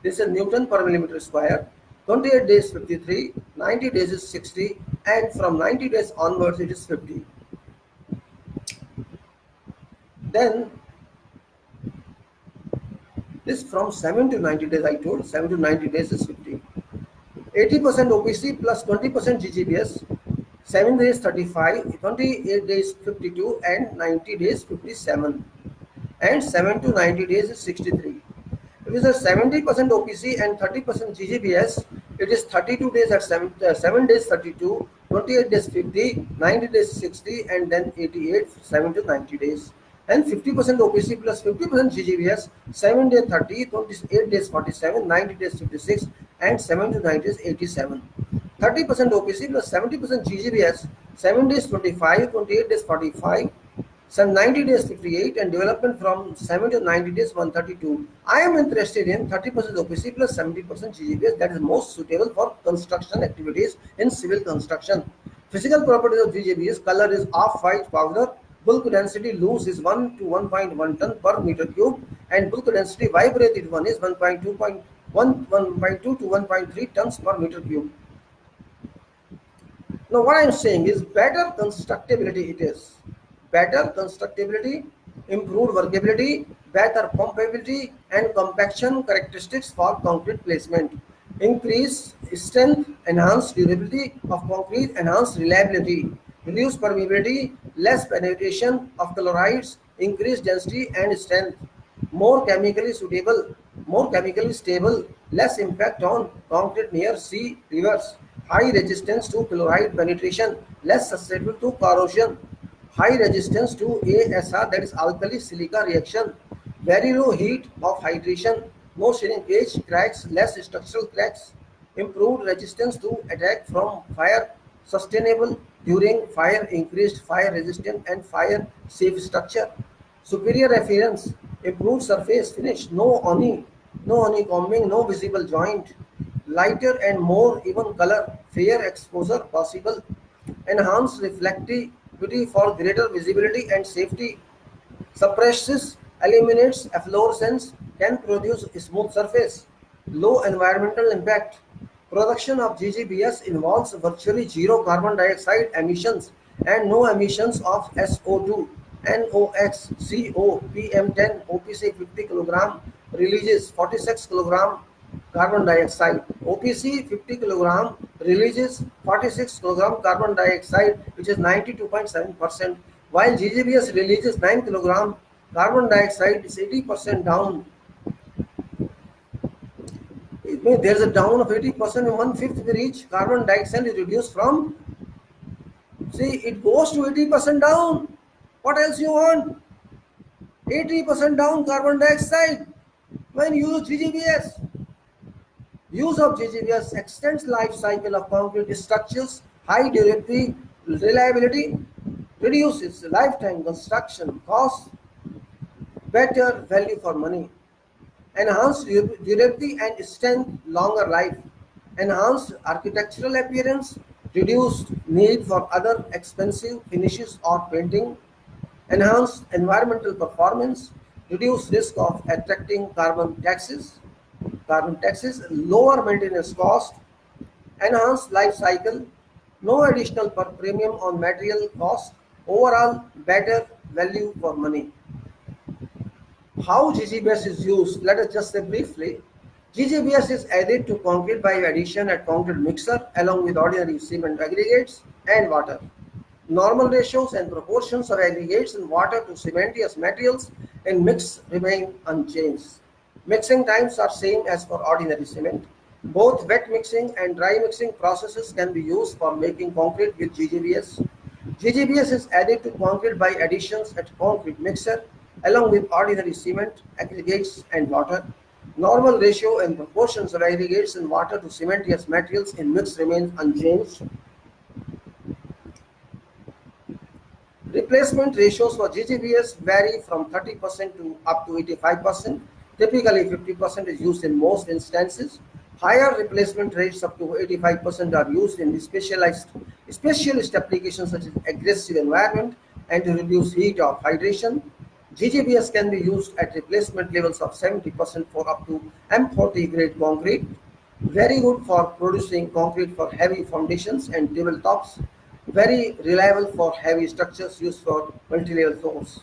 this is Newton per millimeter square, 28 days 53, 90 days is 60, and from 90 days onwards it is 50. Then this from 7 to 90 days, I told 7 to 90 days is 50. 80% OPC plus 20% GGBS, 7 days 35, 28 days 52, and 90 days 57. And 7 to 90 days is 63. If it is a 70% OPC and 30% GGBS, it is 32 days at 7 days 32, 28 days 50, 90 days 60, and then 88, 7 to 90 days. And 50% OPC plus 50% GGBS, 7 days 30, 28 days 47, 90 days 56, and 7 to 90 days 87. 30% OPC plus 70% GGBS, 7 days 25, 28 days 45, some 90 days 58, and development from 7 to 90 days 132. I am interested in 30% OPC plus 70% GGBS, that is most suitable for construction activities in civil construction. Physical properties of GGBS: color is off-white powder, bulk density loose is 1 to 1.1 ton per meter cube, and bulk density vibrated one is 1.2 to 1.3 tons per meter cube. Now what I am saying is better constructability it is. Better constructability, improved workability, better pumpability and compaction characteristics for concrete placement. Increase strength, enhanced durability of concrete, enhanced reliability, reduce permeability, less penetration of chlorides, increased density and strength, more chemically suitable, more chemically stable, less impact on concrete near sea rivers, high resistance to chloride penetration, less susceptible to corrosion, high resistance to ASR, that is alkali silica reaction, very low heat of hydration, no shrinkage, cracks, less structural cracks, improved resistance to attack from fire, sustainable during fire, increased fire resistant and fire safe structure, superior appearance, improved surface finish, no honeycombing, no visible joint, lighter and more even color, fair exposure possible, enhanced reflectivity for greater visibility and safety, suppresses, eliminates efflorescence, can produce a smooth surface, low environmental impact. Production of GGBS involves virtually zero carbon dioxide emissions and no emissions of SO2. NOx, CO, PM10, OPC 50 kg releases 46 kg carbon dioxide. OPC 50 kg releases 46 kg carbon dioxide, which is 92.7%, while GGBS releases 9 kg carbon dioxide, is 80% down. It means there is a down of 80%, and 1/5 we reach. Carbon dioxide is reduced from, see, it goes to 80% down. What else you want? 80% down carbon dioxide when you use GGBS. Use of GGBS extends life cycle of concrete structures, high durability, reliability, reduces lifetime construction costs, better value for money, enhanced durability and strength, longer life, enhanced architectural appearance, reduced need for other expensive finishes or painting, enhanced environmental performance, reduce risk of attracting carbon taxes, lower maintenance cost, enhanced life cycle, no additional premium on material cost, overall better value for money. How GGBS is used? Let us just say briefly. GGBS is added to concrete by addition at concrete mixer along with ordinary cement aggregates and water. Normal ratios and proportions of aggregates and water to cementitious materials in mix remain unchanged. Mixing times are same as for ordinary cement. Both wet mixing and dry mixing processes can be used for making concrete with GGBS. GGBS is added to concrete by additions at concrete mixer along with ordinary cement, aggregates and water. Normal ratio and proportions of aggregates and water to cementitious materials in mix remains unchanged. Replacement ratios for GGBS vary from 30% to up to 85%. Typically 50% is used in most instances. Higher replacement rates up to 85% are used in specialist applications such as aggressive environment and to reduce heat or hydration. GGBS can be used at replacement levels of 70% for up to M40 grade concrete. Very good for producing concrete for heavy foundations and tabletops. Very reliable for heavy structures used for multi-level floors.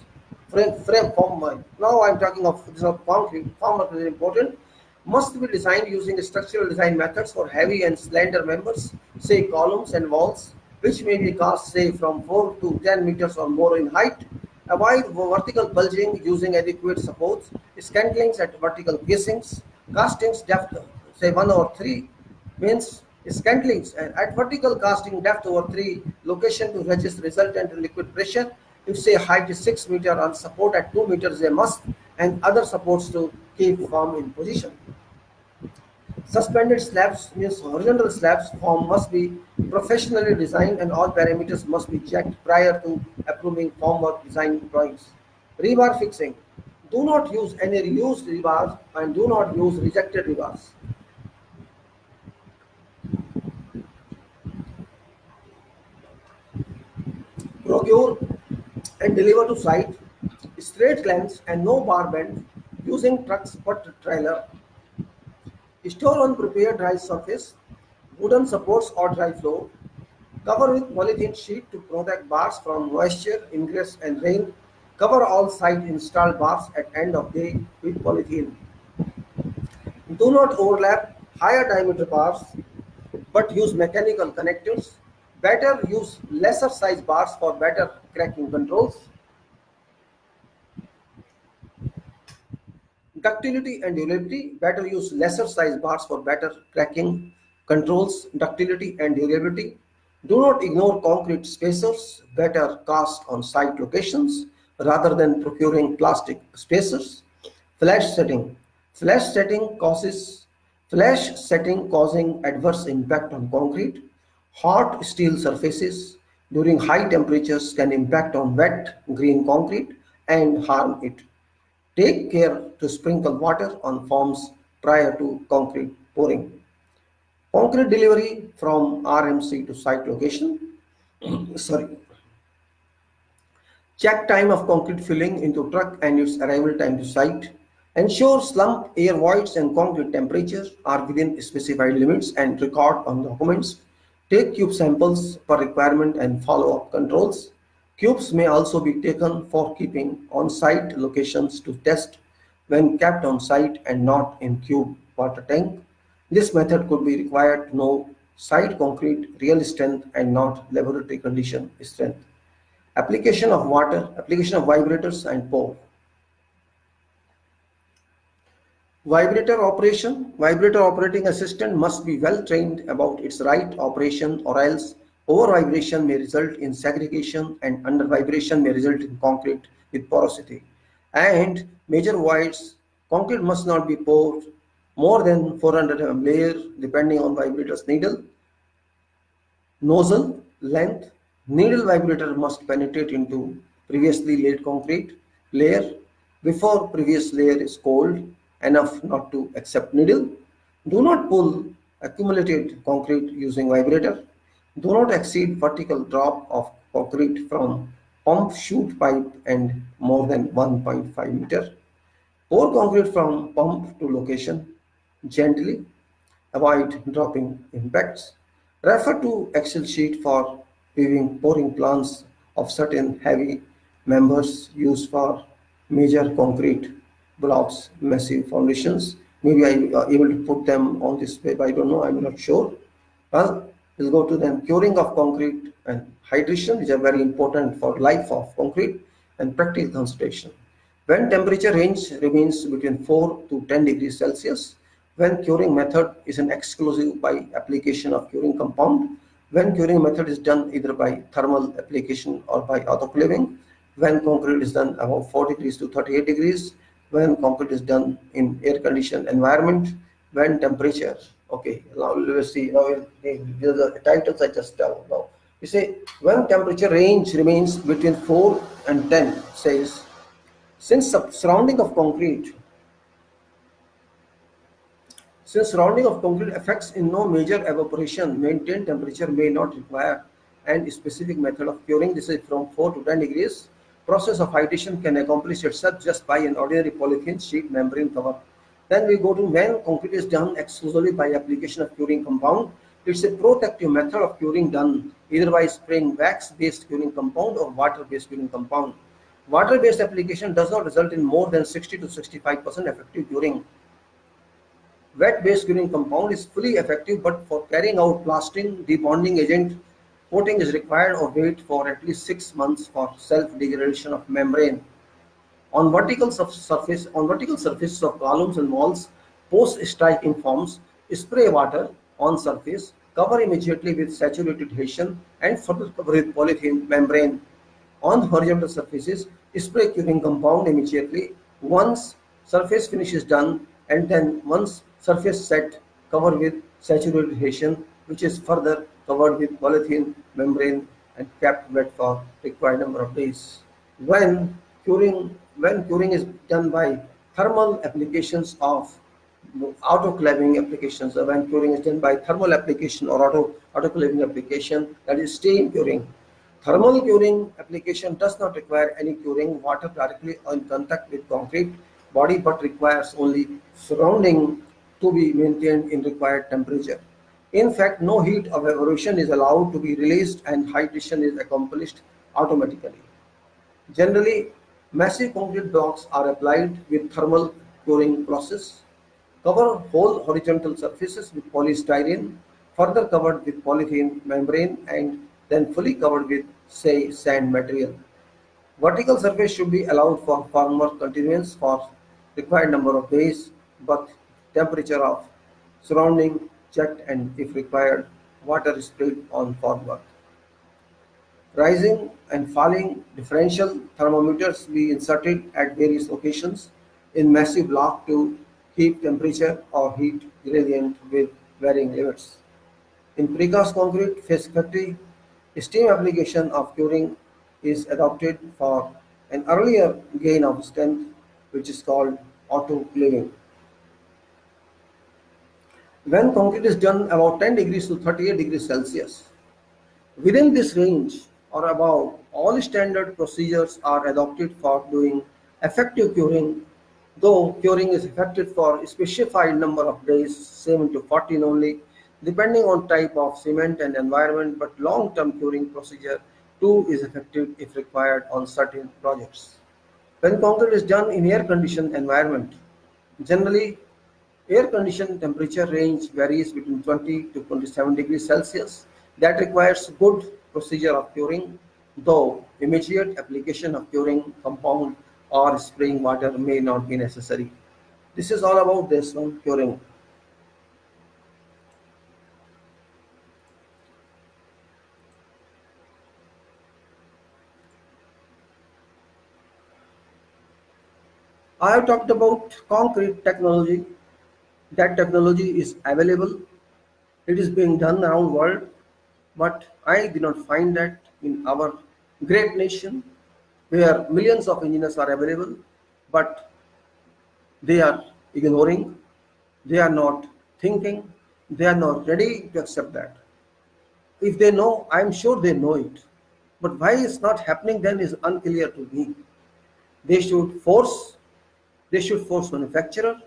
Frame formwork. Now I'm talking of this of concrete. Formwork is important. Must be designed using structural design methods for heavy and slender members, say columns and walls, which may be cast say from 4 to 10 meters or more in height. Avoid vertical bulging using adequate supports, scantlings at vertical casings, castings depth say 1/3 means scantlings at vertical casting depth over 3 location to resist resultant liquid pressure. If say height is 6 meters and support at 2 meters a must, and other supports to keep form in position. Suspended slabs means horizontal slabs form must be professionally designed and all parameters must be checked prior to approving formwork design drawings. Rebar fixing. Do not use any reused rebars and do not use rejected rebars. Procure and deliver to site straight lengths and no bar bend using trucks but trailer. Store on prepared dry surface, wooden supports or dry floor. Cover with polythene sheet to protect bars from moisture, ingress and rain. Cover all site installed bars at end of day with polythene. Do not overlap higher diameter bars but use mechanical connectors. Better use lesser size bars for better cracking controls. Ductility and durability. Better use lesser size bars for better cracking controls, ductility and durability. Do not ignore concrete spacers. Better cast on site locations rather than procuring plastic spacers. Flash setting. Flash setting causing adverse impact on concrete. Hot steel surfaces during high temperatures can impact on wet green concrete and harm it. Take care to sprinkle water on forms prior to concrete pouring. Concrete delivery from RMC to site location. Sorry. Check time of concrete filling into truck and its arrival time to site. Ensure slump, air voids and concrete temperatures are within specified limits and record on documents. Take cube samples per requirement and follow up controls. Cubes may also be taken for keeping on-site locations to test when kept on site and not in cube water tank. This method could be required to know site concrete real strength and not laboratory condition strength. Application of vibrators and pour. Vibrator operating assistant must be well trained about its right operation, or else over vibration may result in segregation and under vibration may result in concrete with porosity. And major voids, concrete must not be poured more than 400 mm layer depending on vibrator's needle. Nozzle length, needle vibrator must penetrate into previously laid concrete layer before previous layer is cold enough not to accept needle. Do not pull accumulated concrete using vibrator. Do not exceed vertical drop of concrete from pump chute pipe and more than 1.5 meter. Pour concrete from pump to location gently. Avoid dropping impacts. Refer to Excel sheet for viewing pouring plans of certain heavy members used for major concrete blocks, massive foundations. Maybe I able to put them on this web. I don't know. I'm not sure. Well, we'll go to then curing of concrete and hydration, which are very important for life of concrete, and practical consideration. When temperature range remains between 4 to 10 degrees Celsius, when curing method is an exclusive by application of curing compound, when curing method is done either by thermal application or by autoclaving, when concrete is done above 4 degrees to 38 degrees, when concrete is done in air conditioned environment, when temperature. Okay, now let's see. Now the titles I just tell now. You say when temperature range remains between 4 and 10 says, since surrounding of concrete affects in no major evaporation, maintained temperature may not require and specific method of curing. This is from 4 to 10 degrees. Process of hydration can accomplish itself just by an ordinary polythene sheet membrane cover. Then we go to when concrete is done exclusively by application of curing compound. It's a protective method of curing done either by spraying wax-based curing compound or water-based curing compound. Water-based application does not result in more than 60 to 65% effective curing. Wet-based curing compound is fully effective, but for carrying out plastering, debonding agent, coating is required or wait for at least 6 months for self-degradation of membrane. On vertical surfaces of columns and walls, post-striking forms, spray water on surface, cover immediately with saturated adhesion and further cover with polythene membrane. On horizontal surfaces, spray curing compound immediately once surface finish is done, and then once surface set, cover with saturated adhesion, which is further covered with polythene membrane and kept wet for required number of days. When curing is done by thermal applications of autoclaving applications, or when curing is done by thermal application or autoclaving application, that is steam curing. Thermal curing application does not require any curing water directly in contact with concrete body, but requires only surrounding to be maintained in required temperature. In fact, no heat of evaporation is allowed to be released and hydration is accomplished automatically. Generally, massive concrete blocks are applied with thermal curing process. Cover whole horizontal surfaces with polystyrene, further covered with polythene membrane, and then fully covered with, say, sand material. Vertical surface should be allowed for formwork continuance for required number of days, but temperature of surrounding checked, and if required, water sprayed on formwork. Rising and falling differential thermometers be inserted at various locations in massive block to keep temperature or heat gradient with varying limits. In precast concrete factory, steam application of curing is adopted for an earlier gain of strength, which is called autoclaving. When concrete is done about 10 degrees to 38 degrees Celsius, within this range or above, all standard procedures are adopted for doing effective curing, though curing is effective for a specified number of days, 7 to 14 only, depending on type of cement and environment, but long-term curing procedure 2 is effective if required on certain projects. When concrete is done in air-conditioned environment, generally air-conditioned temperature range varies between 20 to 27 degrees Celsius. That requires good procedure of curing, though immediate application of curing compound or spraying water may not be necessary. This is all about this one, curing. I have talked about concrete technology. That technology is available. It is being done around world, but I did not find that in our great nation where millions of engineers are available, but they are ignoring, they are not thinking, they are not ready to accept that. If they know, I'm sure they know it. But why it's not happening then is unclear to me. They should force, they should force manufacturer,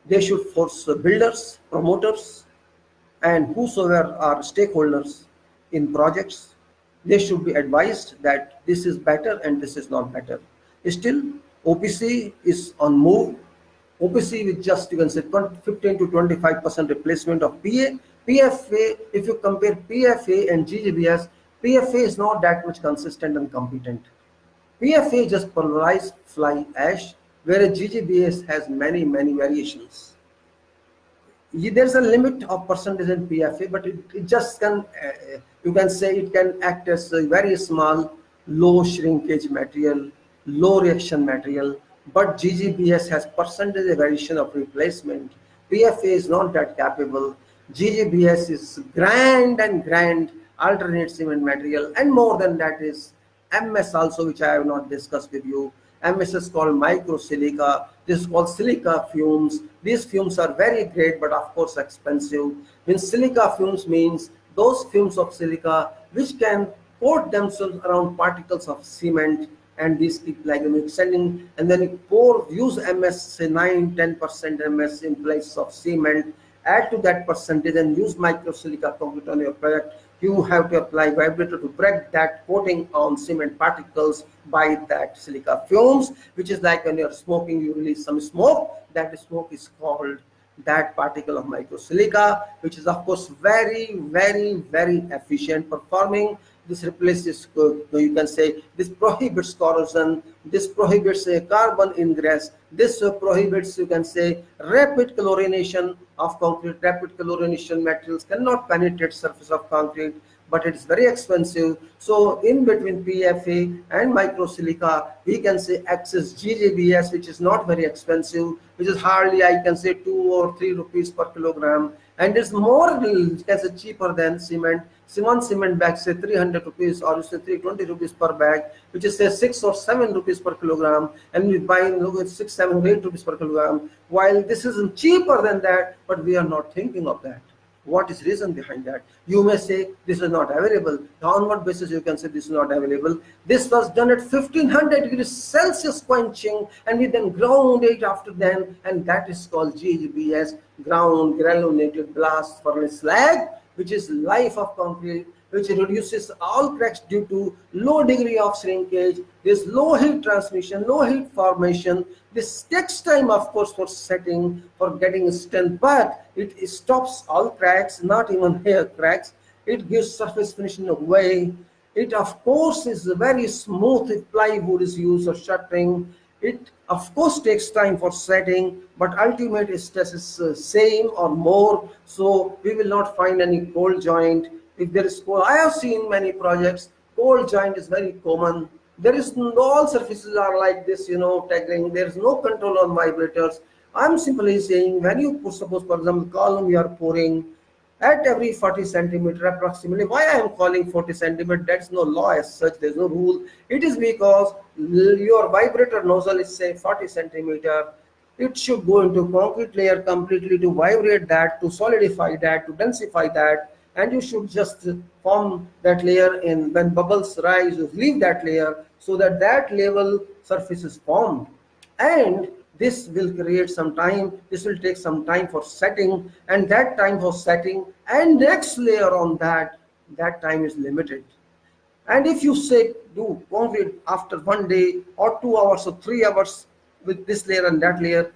they should force builders, promoters, and whosoever are stakeholders in projects, they should be advised that this is better and this is not better. Still, OPC is on move. OPC with just you can say 15 to 25% replacement of PA. PFA, if you compare PFA and GGBS, PFA is not that much consistent and competent. PFA just pulverized fly ash, whereas GGBS has many variations. There's a limit of percentage in PFA, but it just can, you can say it can act as a very small, low shrinkage material, low reaction material, but GGBS has percentage variation of replacement. PFA is not that capable. GGBS is grand and grand alternate cement material, and more than that is MS also, which I have not discussed with you. MS is called microsilica. This is called silica fumes. These fumes are very great, but of course expensive. When silica fumes means those fumes of silica which can coat themselves around particles of cement, and these keep like sending, and then you use MS, say 9-10% MS in place of cement, add to that percentage and use microsilica concrete on your project. You have to apply vibrator to break that coating on cement particles by that silica fumes, which is like when you're smoking, you release some smoke. That smoke is called that particle of microsilica, which is of course very efficient performing. This replaces, you can say, this prohibits corrosion, this prohibits carbon ingress, this prohibits, you can say, rapid chlorination of concrete. Rapid chlorination materials cannot penetrate surface of concrete, but it is very expensive. So in between PFA and microsilica, we can say access GGBS, which is not very expensive, which is hardly, I can say, 2 or 3 rupees per kilogram, and it's more, you can say, cheaper than cement. So one cement bag, say 300 rupees, or you say 320 rupees per bag, which is say 6 or 7 rupees per kilogram, and we buy with 6, 7, 8 rupees per kilogram. While this is cheaper than that, but we are not thinking of that. What is reason behind that? You may say this is not available. On what basis you can say this is not available? This was done at 1500 degrees Celsius quenching, and we then ground it after then, and that is called GGBS, ground granulated blast furnace slag, which is life of concrete, which reduces all cracks due to low degree of shrinkage. There's low heat transmission, low heat formation. This takes time, of course, for setting, for getting strength, but it stops all cracks, not even hair cracks. It gives surface finish in a way. It, of course, is very smooth if plywood is used or shuttering. It, of course, takes time for setting, but ultimate stress is same or more. So we will not find any cold joint. If there is cold, I have seen many projects, cold joint is very common. There is no, all surfaces are like this, tagging. There is no control on vibrators. I'm simply saying, when you put, suppose, for example, column you are pouring at every 40 centimeter approximately. Why I am calling 40 centimeter? That's no law as such. There's no rule. It is because your vibrator nozzle is say 40 centimeter. It should go into concrete layer completely to vibrate that, to solidify that, to densify that, and you should just form that layer in. When bubbles rise, you leave that layer so that that level surface is formed, and this will create some time. This will take some time for setting, and that time for setting and next layer on that time is limited. And if you say do concrete after 1 day or 2 hours or 3 hours with this layer and that layer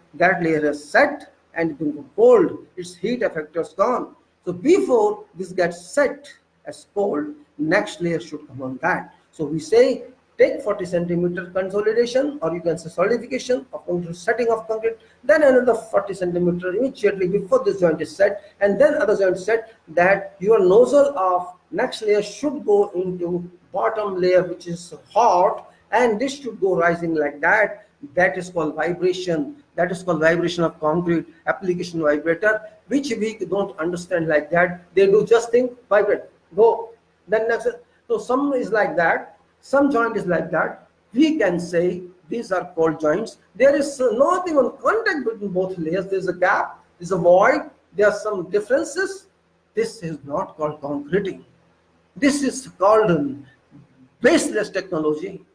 is set and it will go cold, its heat effect is gone. So before this gets set as cold, next layer should come on that. So we say take 40 centimeter consolidation, or you can say solidification of concrete, setting of concrete, then another 40 centimeter immediately before this joint is set, and then other joint set, that your nozzle of next layer should go into bottom layer which is hot, and this should go rising like that. That is called vibration. That is called vibration of concrete, application vibrator, which we don't understand like that. They do just think vibrate, go, then next. So some is like that, some joint is like that. We can say these are called joints. There is not even contact between both layers. There's a gap, there's a void, there are some differences. This is not called concreting. This is called baseless technology.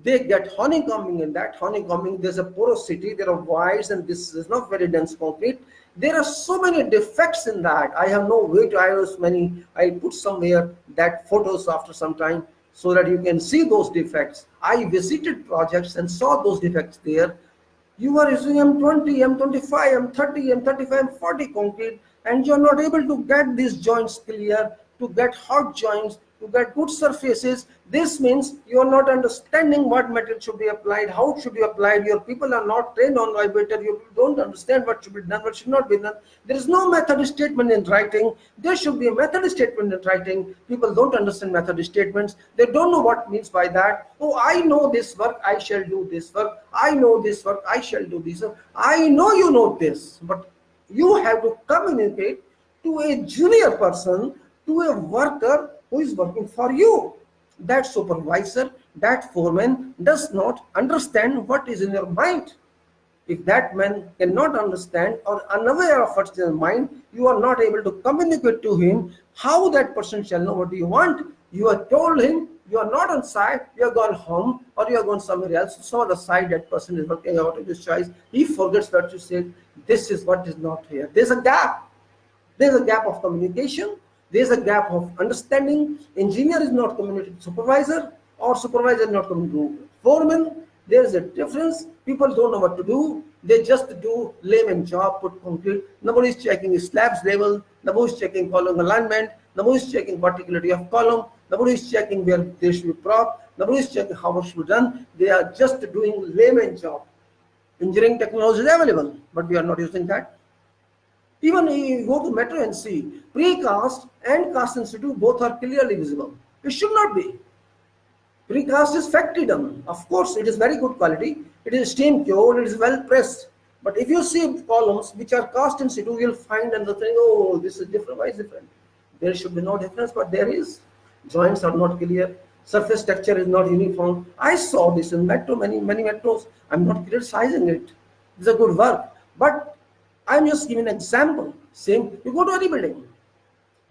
They get honeycombing in that. Honeycombing, there's a porosity, there are voids, and this is not very dense concrete. There are so many defects in that. I have no way to iris many. I put somewhere that photos after some time so that you can see those defects. I visited projects and saw those defects there. You are using M20, M25, M30, M35, M40 concrete, and you're not able to get these joints clear, to get hot joints, to get good surfaces. This means you are not understanding what material should be applied, how it should be applied. Your people are not trained on vibrator. You don't understand what should be done, what should not be done. There is no method statement in writing. There should be a method statement in writing. People don't understand method statements. They don't know what means by that. Oh, I know this work, I shall do this work. I know this work, I shall do this work. I know you know this, but you have to communicate to a junior person, to a worker who is working for you. That supervisor, that foreman does not understand what is in your mind. If that man cannot understand or unaware of what's in your mind, you are not able to communicate to him. How that person shall know what you want? You have told him you are not on site, you are gone home, or you are gone somewhere else. So the site that person is working out of his choice, he forgets what you said. This is what is not here. There's a gap. There's a gap of communication. There's a gap of understanding. Engineer is not communicating to supervisor, or supervisor is not communicating to foreman. There is a difference. People don't know what to do. They just do layman job, put concrete. Nobody is checking slabs level. Nobody is checking column alignment. Nobody is checking verticality of column. Nobody is checking where they should be prop. Nobody is checking how much should be done. They are just doing layman job. Engineering technology is available, but we are not using that. Even if you go to metro and see, precast and cast in situ both are clearly visible. It should not be. Precast is factory done. Of course, it is very good quality. It is steam cured, it is well pressed. But if you see columns which are cast in situ, you will find another thing, oh, this is different. Why is different? There should be no difference, but there is. Joints are not clear. Surface texture is not uniform. I saw this in metro, many metros. I'm not criticizing it. It's a good work. But I'm just giving an example. Same, you go to any building,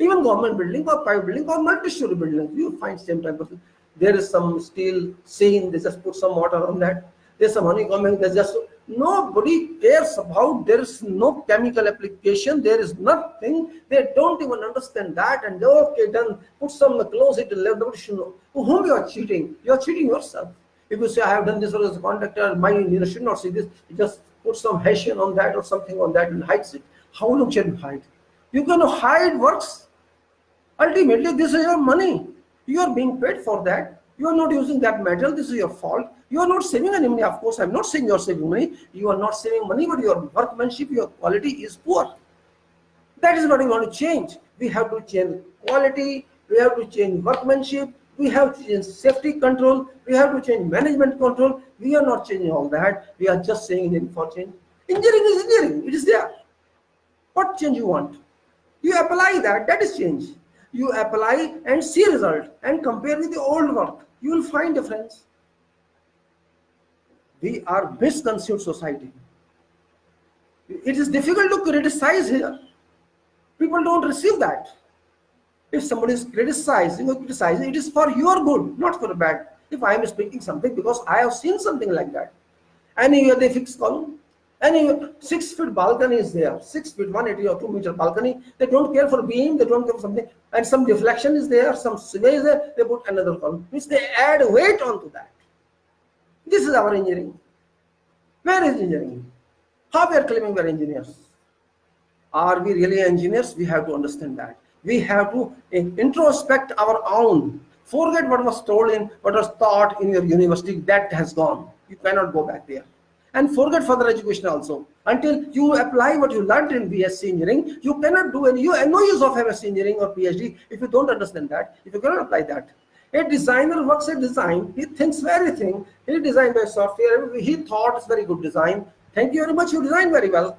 even government building or private building or multi-story building, you find same type of thing. There is some steel seam, they just put some water on that. There's some honeycombing, there's just, nobody cares about, there is no chemical application, there is nothing. They don't even understand that, and okay, done, put some close it to left, nobody should know. To whom you are cheating? You are cheating yourself. If you say, I have done this as a contractor, my engineer should not see this, you just put some Hessian on that or something on that and hides it. How long shall you hide? You can hide works. Ultimately, this is your money. You are being paid for that. You are not using that metal. This is your fault. You are not saving any money. Of course, I'm not saying you are saving money. You are not saving money, but your workmanship, your quality is poor. That is what we want to change. We have to change quality. We have to change workmanship. We have to change safety control. We have to change management control. We are not changing all that. We are just saying it for change. Engineering is engineering. It is there. What change you want? You apply that. That is change. You apply and see result and compare with the old work. You will find difference. We are misconceived society. It is difficult to criticize here. People don't receive that. If somebody is criticizing or criticizing, it is for your good, not for bad. If I am speaking something because I have seen something like that. And here they fix column. And 6 feet balcony is there, 6 feet, 180 or 2 meter balcony. They don't care for beam, they don't care for something, and some deflection is there, some sway is there. They put another column, which they add weight onto that. This is our engineering. Where is engineering? How we are claiming we are engineers? Are we really engineers? We have to understand that. We have to introspect our own. Forget what was told in, what was taught in your university. That has gone. You cannot go back there. And forget further education also. Until you apply what you learned in BSc engineering, you cannot do any. No use of MSc engineering or PhD if you don't understand that. If you cannot apply that. A designer works a design. He thinks everything. He designed by software. He thought it's very good design. Thank you very much. You designed very well.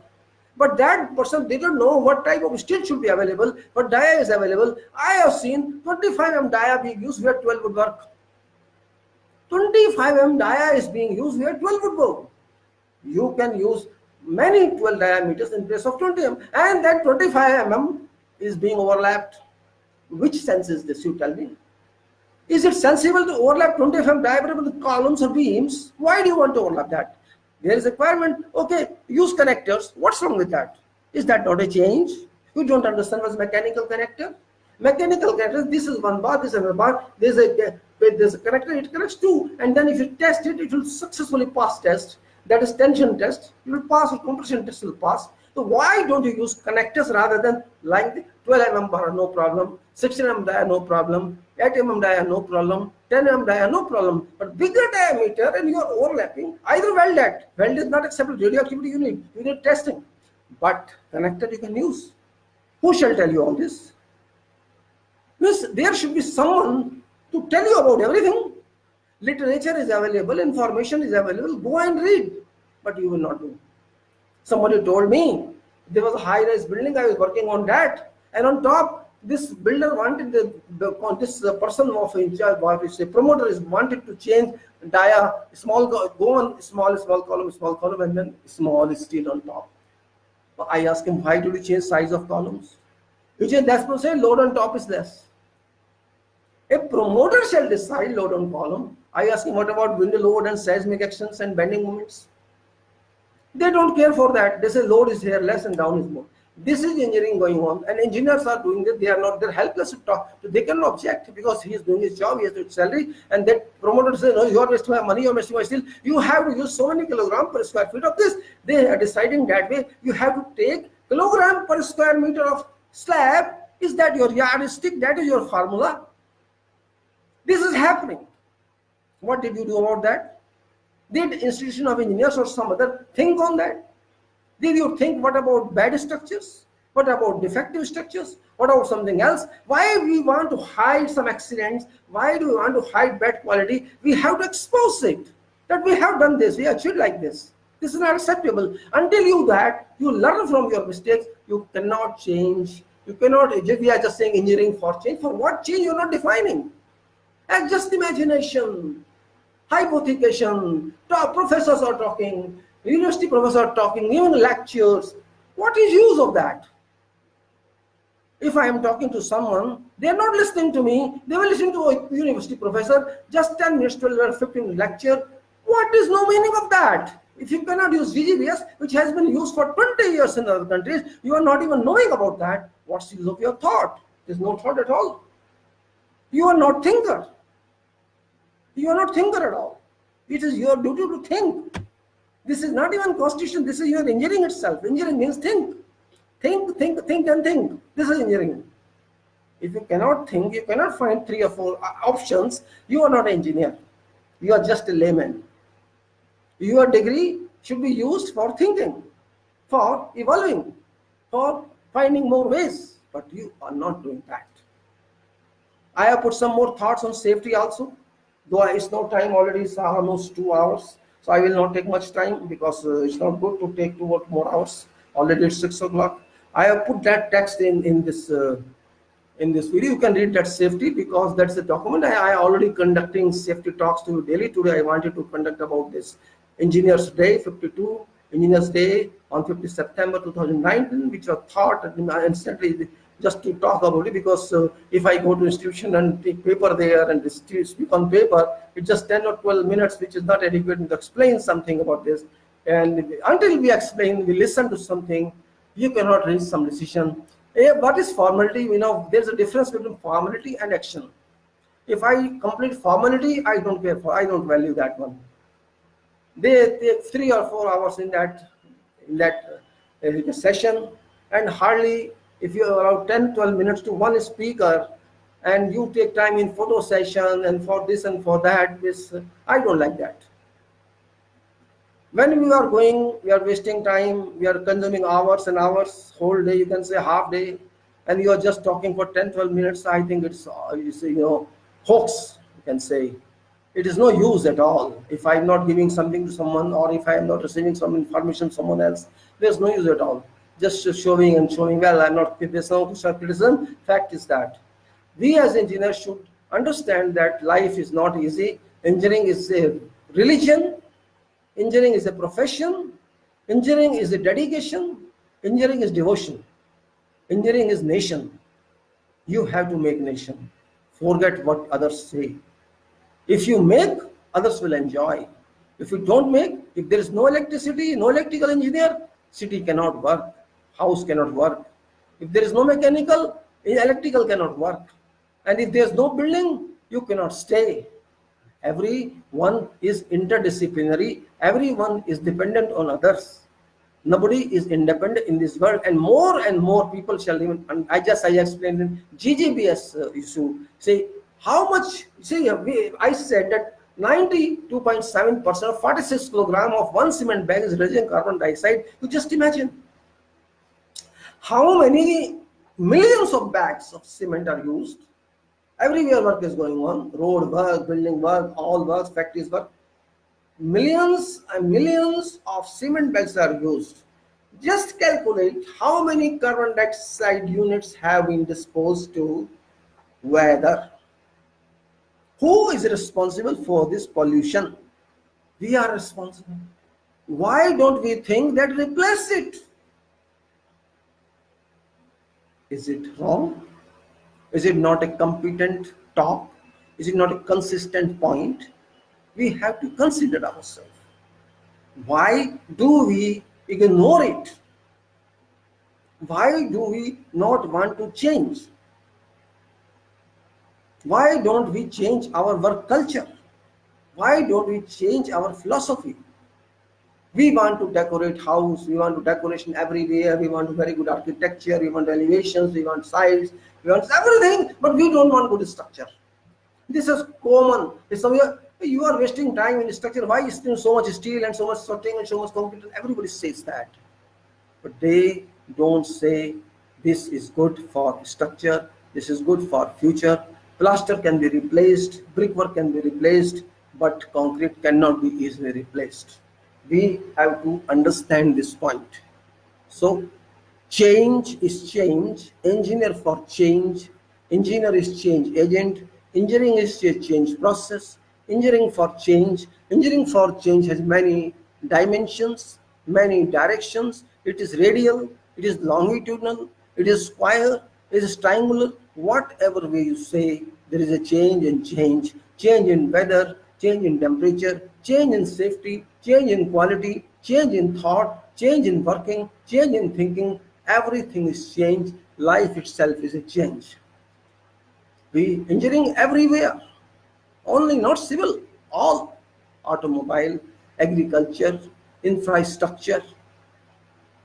But that person didn't know what type of steel should be available, what dia is available. I have seen 25 mm dia being used where 12 would work. 25 mm dia is being used where 12 would go. You can use many 12 diameters in place of 20 mm, and that 25 mm is being overlapped. Which sense is this, you tell me? Is it sensible to overlap 25 mm diameter with columns or beams? Why do you want to overlap that? There is a requirement, okay, use connectors. What's wrong with that? Is that not a change? You don't understand what's mechanical connector? Mechanical connector, this is one bar, this is another bar, there's a connector, it connects two, and then if you test it, it will successfully pass test. That is tension test. You will pass, or compression test will pass. So why don't you use connectors rather than like the 12 mm bar, no problem, 16 mm dia, no problem, 8 mm dia, no problem, 10 mm dia, no problem. But bigger diameter and you are overlapping, either weld that. Weld is not acceptable, radioactivity you need testing. But connector you can use. Who shall tell you all this? Yes, there should be someone to tell you about everything. Literature is available, information is available, go and read. But you will not do. Somebody told me there was a high-rise building, I was working on that, and on top, this builder wanted this person of in charge, promoter is wanted to change dia, small go on small column, and then small steel on top. So I asked him, why did you change size of columns? He said, that's to say load on top is less. A promoter shall decide load on column. I asked him, what about window load and seismic actions and bending moments? They don't care for that. They say load is here less and down is more. This is engineering going on, and engineers are doing it. They are not, they're helpless to talk. They cannot object because he is doing his job, he has his salary, and that promoter says, no, you are wasting my money, you are wasting my steel. You have to use so many kilograms per square feet of this. They are deciding that way. You have to take kilogram per square meter of slab. Is that your yardstick? That is your formula. This is happening. What did you do about that? Did institution of engineers or some other think on that? Did you think what about bad structures? What about defective structures? What about something else? Why we want to hide some accidents? Why do we want to hide bad quality? We have to expose it. That we have done this, we achieved like this. This is not acceptable. Until you learn from your mistakes, you cannot change. You cannot, we are just saying engineering for change. For what change you are not defining? And just imagination, hypothecation, professors are talking, university professors are talking, even lectures. What is use of that? If I am talking to someone, they are not listening to me, they will listen to a university professor, just 10 minutes, 12 or 15 lecture. What is no meaning of that? If you cannot use VGBS, which has been used for 20 years in other countries, you are not even knowing about that. What's the use of your thought? There is no thought at all. You are not thinker. You are not thinker at all. It is your duty to think. This is not even constitution. This is your engineering itself. Engineering means think. Think, and think. This is engineering. If you cannot think, you cannot find 3 or 4 options, you are not an engineer. You are just a layman. Your degree should be used for thinking, for evolving, for finding more ways. But you are not doing that. I have put some more thoughts on safety also. Though it's no time, already it's almost 2 hours. So I will not take much time because it's not good to take 2 or more hours. Already it's 6 o'clock. I have put that text in this video. You can read that safety because that's a document. I already conducting safety talks to you daily. Today I wanted to conduct about this Engineers Day 52, Engineers Day on 50 September 2019, which was thought instantly just to talk about it, because if I go to institution and take paper there and speak on paper, it's just 10 or 12 minutes, which is not adequate to explain something about this. And until we explain, we listen to something, you cannot reach some decision. What is formality? There's a difference between formality and action. If I complete formality, I don't care for, I don't value that one. They take 3 or 4 hours in that session, and hardly, if you allow 10-12 minutes to one speaker, and you take time in photo session and for this and for that, this I don't like that. When we are going, we are wasting time, we are consuming hours and hours, whole day, you can say half day, and you are just talking for 10-12 minutes. I think it's hoax, you can say. It is no use at all. If I'm not giving something to someone, or if I am not receiving some information from someone else, there's no use at all. Just showing and showing, well, I'm not, there's no criticism. Fact is that we as engineers should understand that life is not easy. Engineering is a religion. Engineering is a profession. Engineering is a dedication. Engineering is devotion. Engineering is nation. You have to make nation. Forget what others say. If you make, others will enjoy. If you don't make, if there is no electricity, no electrical engineer, city cannot work, house cannot work. If there is no mechanical, electrical cannot work. And if there is no building, you cannot stay. Everyone is interdisciplinary. Everyone is dependent on others. Nobody is independent in this world, and more people shall live. And I explained in GGBS issue. Say how much. See, I said that 92.7% of 46 kilogram of one cement bag is releasing carbon dioxide. You just imagine how many millions of bags of cement are used. Everywhere work is going on, road work, building work, all works, factories work. Millions and millions of cement bags are used. Just calculate how many carbon dioxide units have been disposed to weather. Who is responsible for this pollution? We are responsible. Why don't we think that replace it? Is it wrong? Is it not a competent talk? Is it not a consistent point? We have to consider ourselves. Why do we ignore it? Why do we not want to change? Why don't we change our work culture? Why don't we change our philosophy? We want to decorate house, we want to decoration everywhere, we want very good architecture, we want elevations, we want sides, we want everything, but we don't want good structure. This is common. You are wasting time in structure. Why is there so much steel and so much sorting and so much concrete? Everybody says that. But they don't say this is good for structure, this is good for future. Plaster can be replaced, brickwork can be replaced, but concrete cannot be easily replaced. We have to understand this point. So change is change. Engineer for change. Engineer is change agent. Engineering is a change process. Engineering for change. Engineering for change has many dimensions, many directions. It is radial, it is longitudinal, it is square, it is triangular. Whatever way you say, there is a change in change. Change in weather, change in temperature, change in safety, change in quality, change in thought, change in working, change in thinking. Everything is change. Life itself is a change. We engineering everywhere, only not civil, all automobile, agriculture, infrastructure,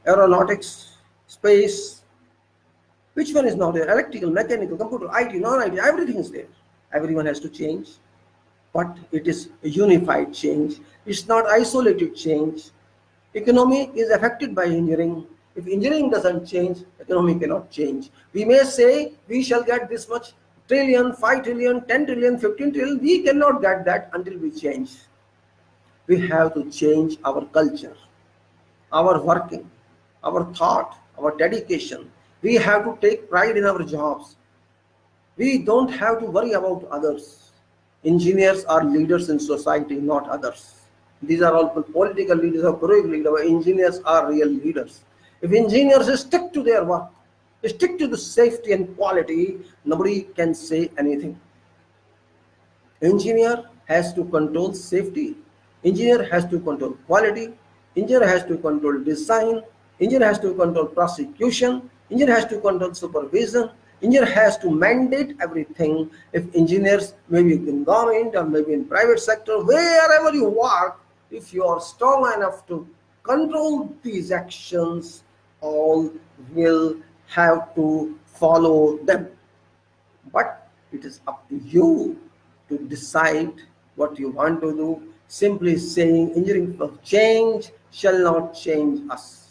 aeronautics, space. Which one is not there? Electrical, mechanical, computer, IT, non-IT, everything is there. Everyone has to change. But it is a unified change. It's not isolated change. Economy is affected by engineering. If engineering doesn't change, economy cannot change. We may say we shall get this much trillion, 5 trillion, 10 trillion, 15 trillion. We cannot get that until we change. We have to change our culture, our working, our thought, our dedication. We have to take pride in our jobs. We don't have to worry about others. Engineers are leaders in society, not others. These are all political leaders or political leaders. Engineers are real leaders. If engineers stick to their work, stick to the safety and quality, nobody can say anything. Engineer has to control safety. Engineer has to control quality. Engineer has to control design, engineer has to control prosecution, engineer has to control supervision, engineer has to mandate everything. If engineers, maybe in government or maybe in private sector, wherever you work, if you are strong enough to control these actions, all will have to follow them. But it is up to you to decide what you want to do. Simply saying engineering for change shall not change us.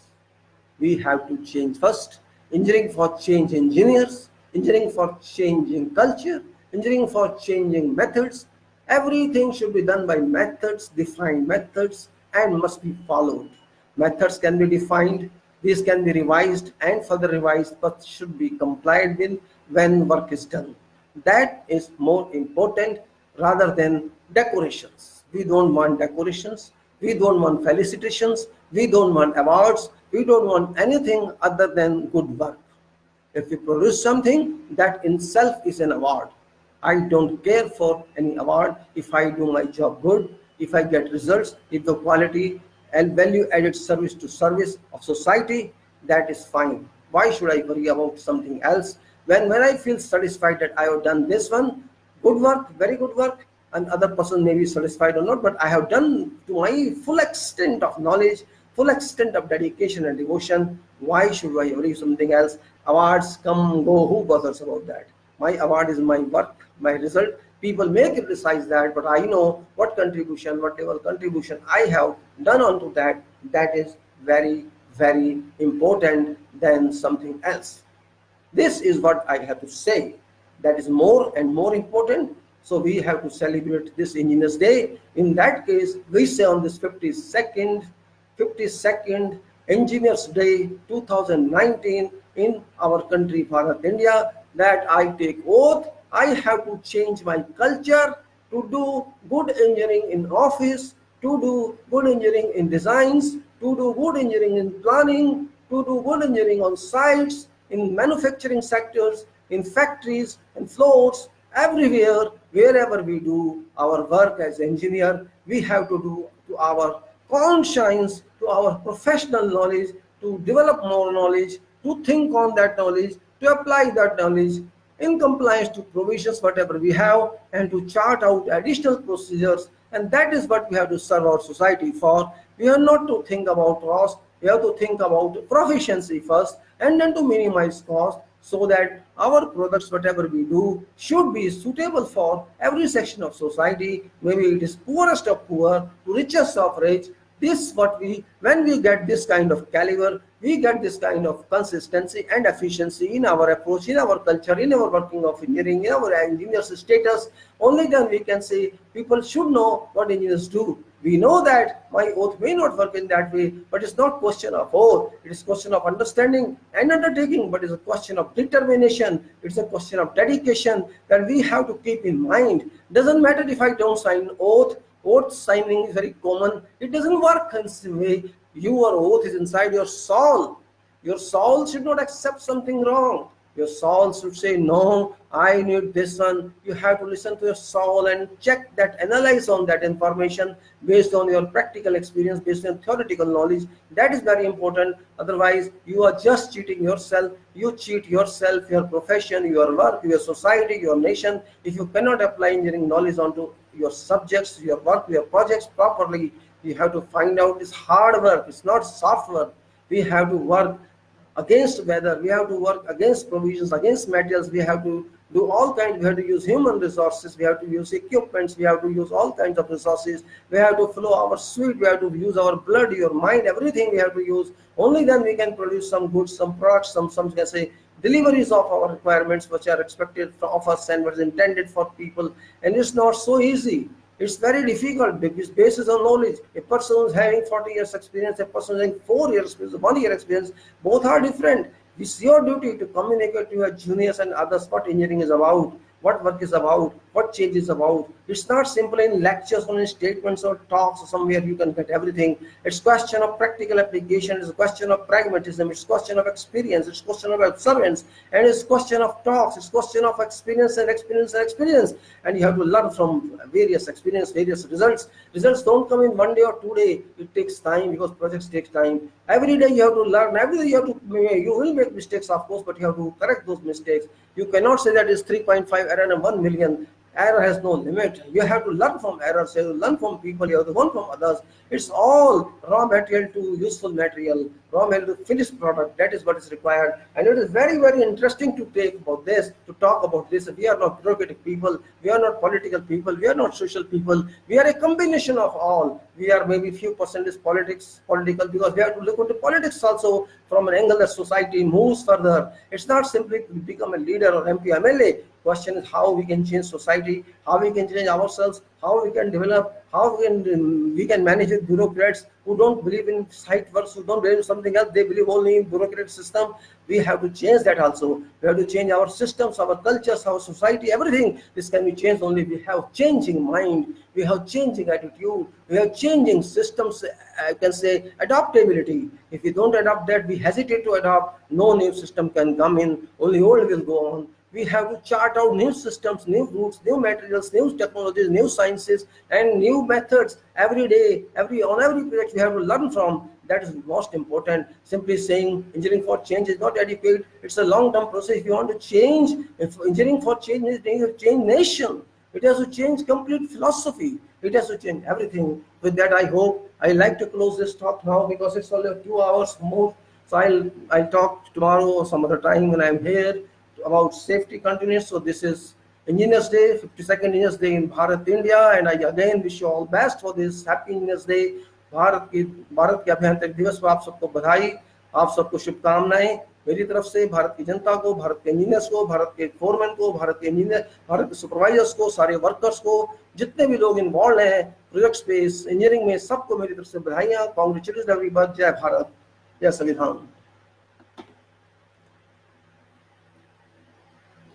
We have to change first. Engineering for change engineers, engineering for changing culture, engineering for changing methods. Everything should be done by methods, defined methods, and must be followed. Methods can be defined, these can be revised and further revised, but should be complied with when work is done. That is more important rather than decorations. We don't want decorations, we don't want felicitations, we don't want awards, we don't want anything other than good work. If we produce something, that in itself is an award. I don't care for any award if I do my job good, if I get results, if the quality and value added service to service of society, that is fine. Why should I worry about something else? When I feel satisfied that I have done this one, good work, very good work, and other person may be satisfied or not, but I have done to my full extent of knowledge, full extent of dedication and devotion. Why should I worry something else? Awards come, go, who bothers about that? My award is my work, my result. People may criticize that, but I know what contribution, whatever contribution I have done onto that, that is very, very important than something else. This is what I have to say. That is more and more important. So we have to celebrate this Engineers Day. In that case, we say on this 52nd Engineers Day 2019 in our country, Bharat, India, that I take oath, I have to change my culture to do good engineering in office, to do good engineering in designs, to do good engineering in planning, to do good engineering on sites, in manufacturing sectors, in factories and floors, everywhere, wherever we do our work as engineer, we have to do to our conscience, to our professional knowledge, to develop more knowledge, to think on that knowledge, to apply that knowledge in compliance to provisions whatever we have, and to chart out additional procedures. And that is what we have to serve our society for. We have not to think about cost, we have to think about proficiency first, and then to minimize cost, so that our products whatever we do should be suitable for every section of society. Maybe it is poorest of poor to richest of rich. This what we, when we get this kind of caliber, we get this kind of consistency and efficiency in our approach, in our culture, in our working of engineering, in our engineers status. Only then we can say people should know what engineers do. We know that my oath may not work in that way, but it's not question of oath. It is question of understanding and undertaking, but it's a question of determination. It's a question of dedication that we have to keep in mind. Doesn't matter if I don't sign oath. Oath signing is very common. It doesn't work in the way. Your oath is inside your soul. Your soul should not accept something wrong. Your soul should say, no, I need this one. You have to listen to your soul and check that, analyze on that information based on your practical experience, based on theoretical knowledge. That is very important. Otherwise, you are just cheating yourself. You cheat yourself, your profession, your work, your society, your nation. If you cannot apply engineering knowledge onto your subjects, your work, your projects properly, you have to find out it's hard work. It's not soft work. We have to work against weather, we have to work against provisions, against materials, we have to do all kinds, we have to use human resources, we have to use equipments, we have to use all kinds of resources, we have to flow our sweat, we have to use our blood, your mind, everything we have to use. Only then we can produce some goods, some products, some can say deliveries of our requirements which are expected of us and what is intended for people. And it's not so easy. It's very difficult because basis on knowledge. A person who's having 40 years experience, a person who's having 4 years experience, 1 year experience, both are different. It's your duty to communicate to your juniors and others what engineering is about, what work is about, what change is about. It's not simply in lectures or in statements or talks or somewhere you can get everything. It's question of practical application. It's a question of pragmatism. It's question of experience. It's question of observance, and it's question of talks. It's question of experience and experience and experience. And you have to learn from various experience, various results. Results don't come in one day or 2 days. It takes time because projects take time. Every day you have to learn. Every day you will make mistakes, of course, but you have to correct those mistakes. You cannot say that it's 3.5 error and 1 million. Error has no limit. You have to learn from errors. You have to learn from people. You have to learn from others. It's all raw material to useful material, raw material to finished product. That is what is required. And it is very, very interesting to talk about this. We are not bureaucratic people. We are not political people. We are not social people. We are a combination of all. We are maybe few percent is political, because we have to look into politics also from an angle that society moves further. It's not simply to become a leader or MP, MLA. Question is how we can change society, how we can change ourselves, how we can develop, how we can manage with bureaucrats who don't believe in site works, who don't believe in something else. They believe only in bureaucratic system. We have to change that also. We have to change our systems, our cultures, our society, everything. This can be changed only we have changing mind, we have changing attitude, we have changing systems. I can say adaptability. If we don't adapt that, we hesitate to adopt, no new system can come in, only old will go on. We have to chart out new systems, new routes, new materials, new technologies, new sciences, and new methods every day. On every project we have to learn from. That is most important. Simply saying engineering for change is not adequate. It's a long-term process. If you want to change, if engineering for change is to change nation, it has to change complete philosophy. It has to change everything. With that, I like to close this talk now because it's only 2 hours more. So I'll talk tomorrow or some other time when I'm here about safety continues. So this is Engineers Day, 52nd Engineers Day in Bharat, India, and I again wish you all best for this happy Engineers Day. Bharat के अभियंत्रिक दिवस पर आप सबको बधाई, आप सबको शुभकामनाएं मेरी तरफ से। भारत की जनता को, भारत के इंजीनियर्स को, भारत के फोरमैन को, भारत के सुपरवाइजर्स को, सारे वर्कर्स को, जितने भी लोग इन्वॉल्व हैं प्रोजेक्ट्स पे इंजीनियरिंग में, सबको मेरी तरफ से बधाइयां। Congratulation everyone. जय भारत, जय संविधान।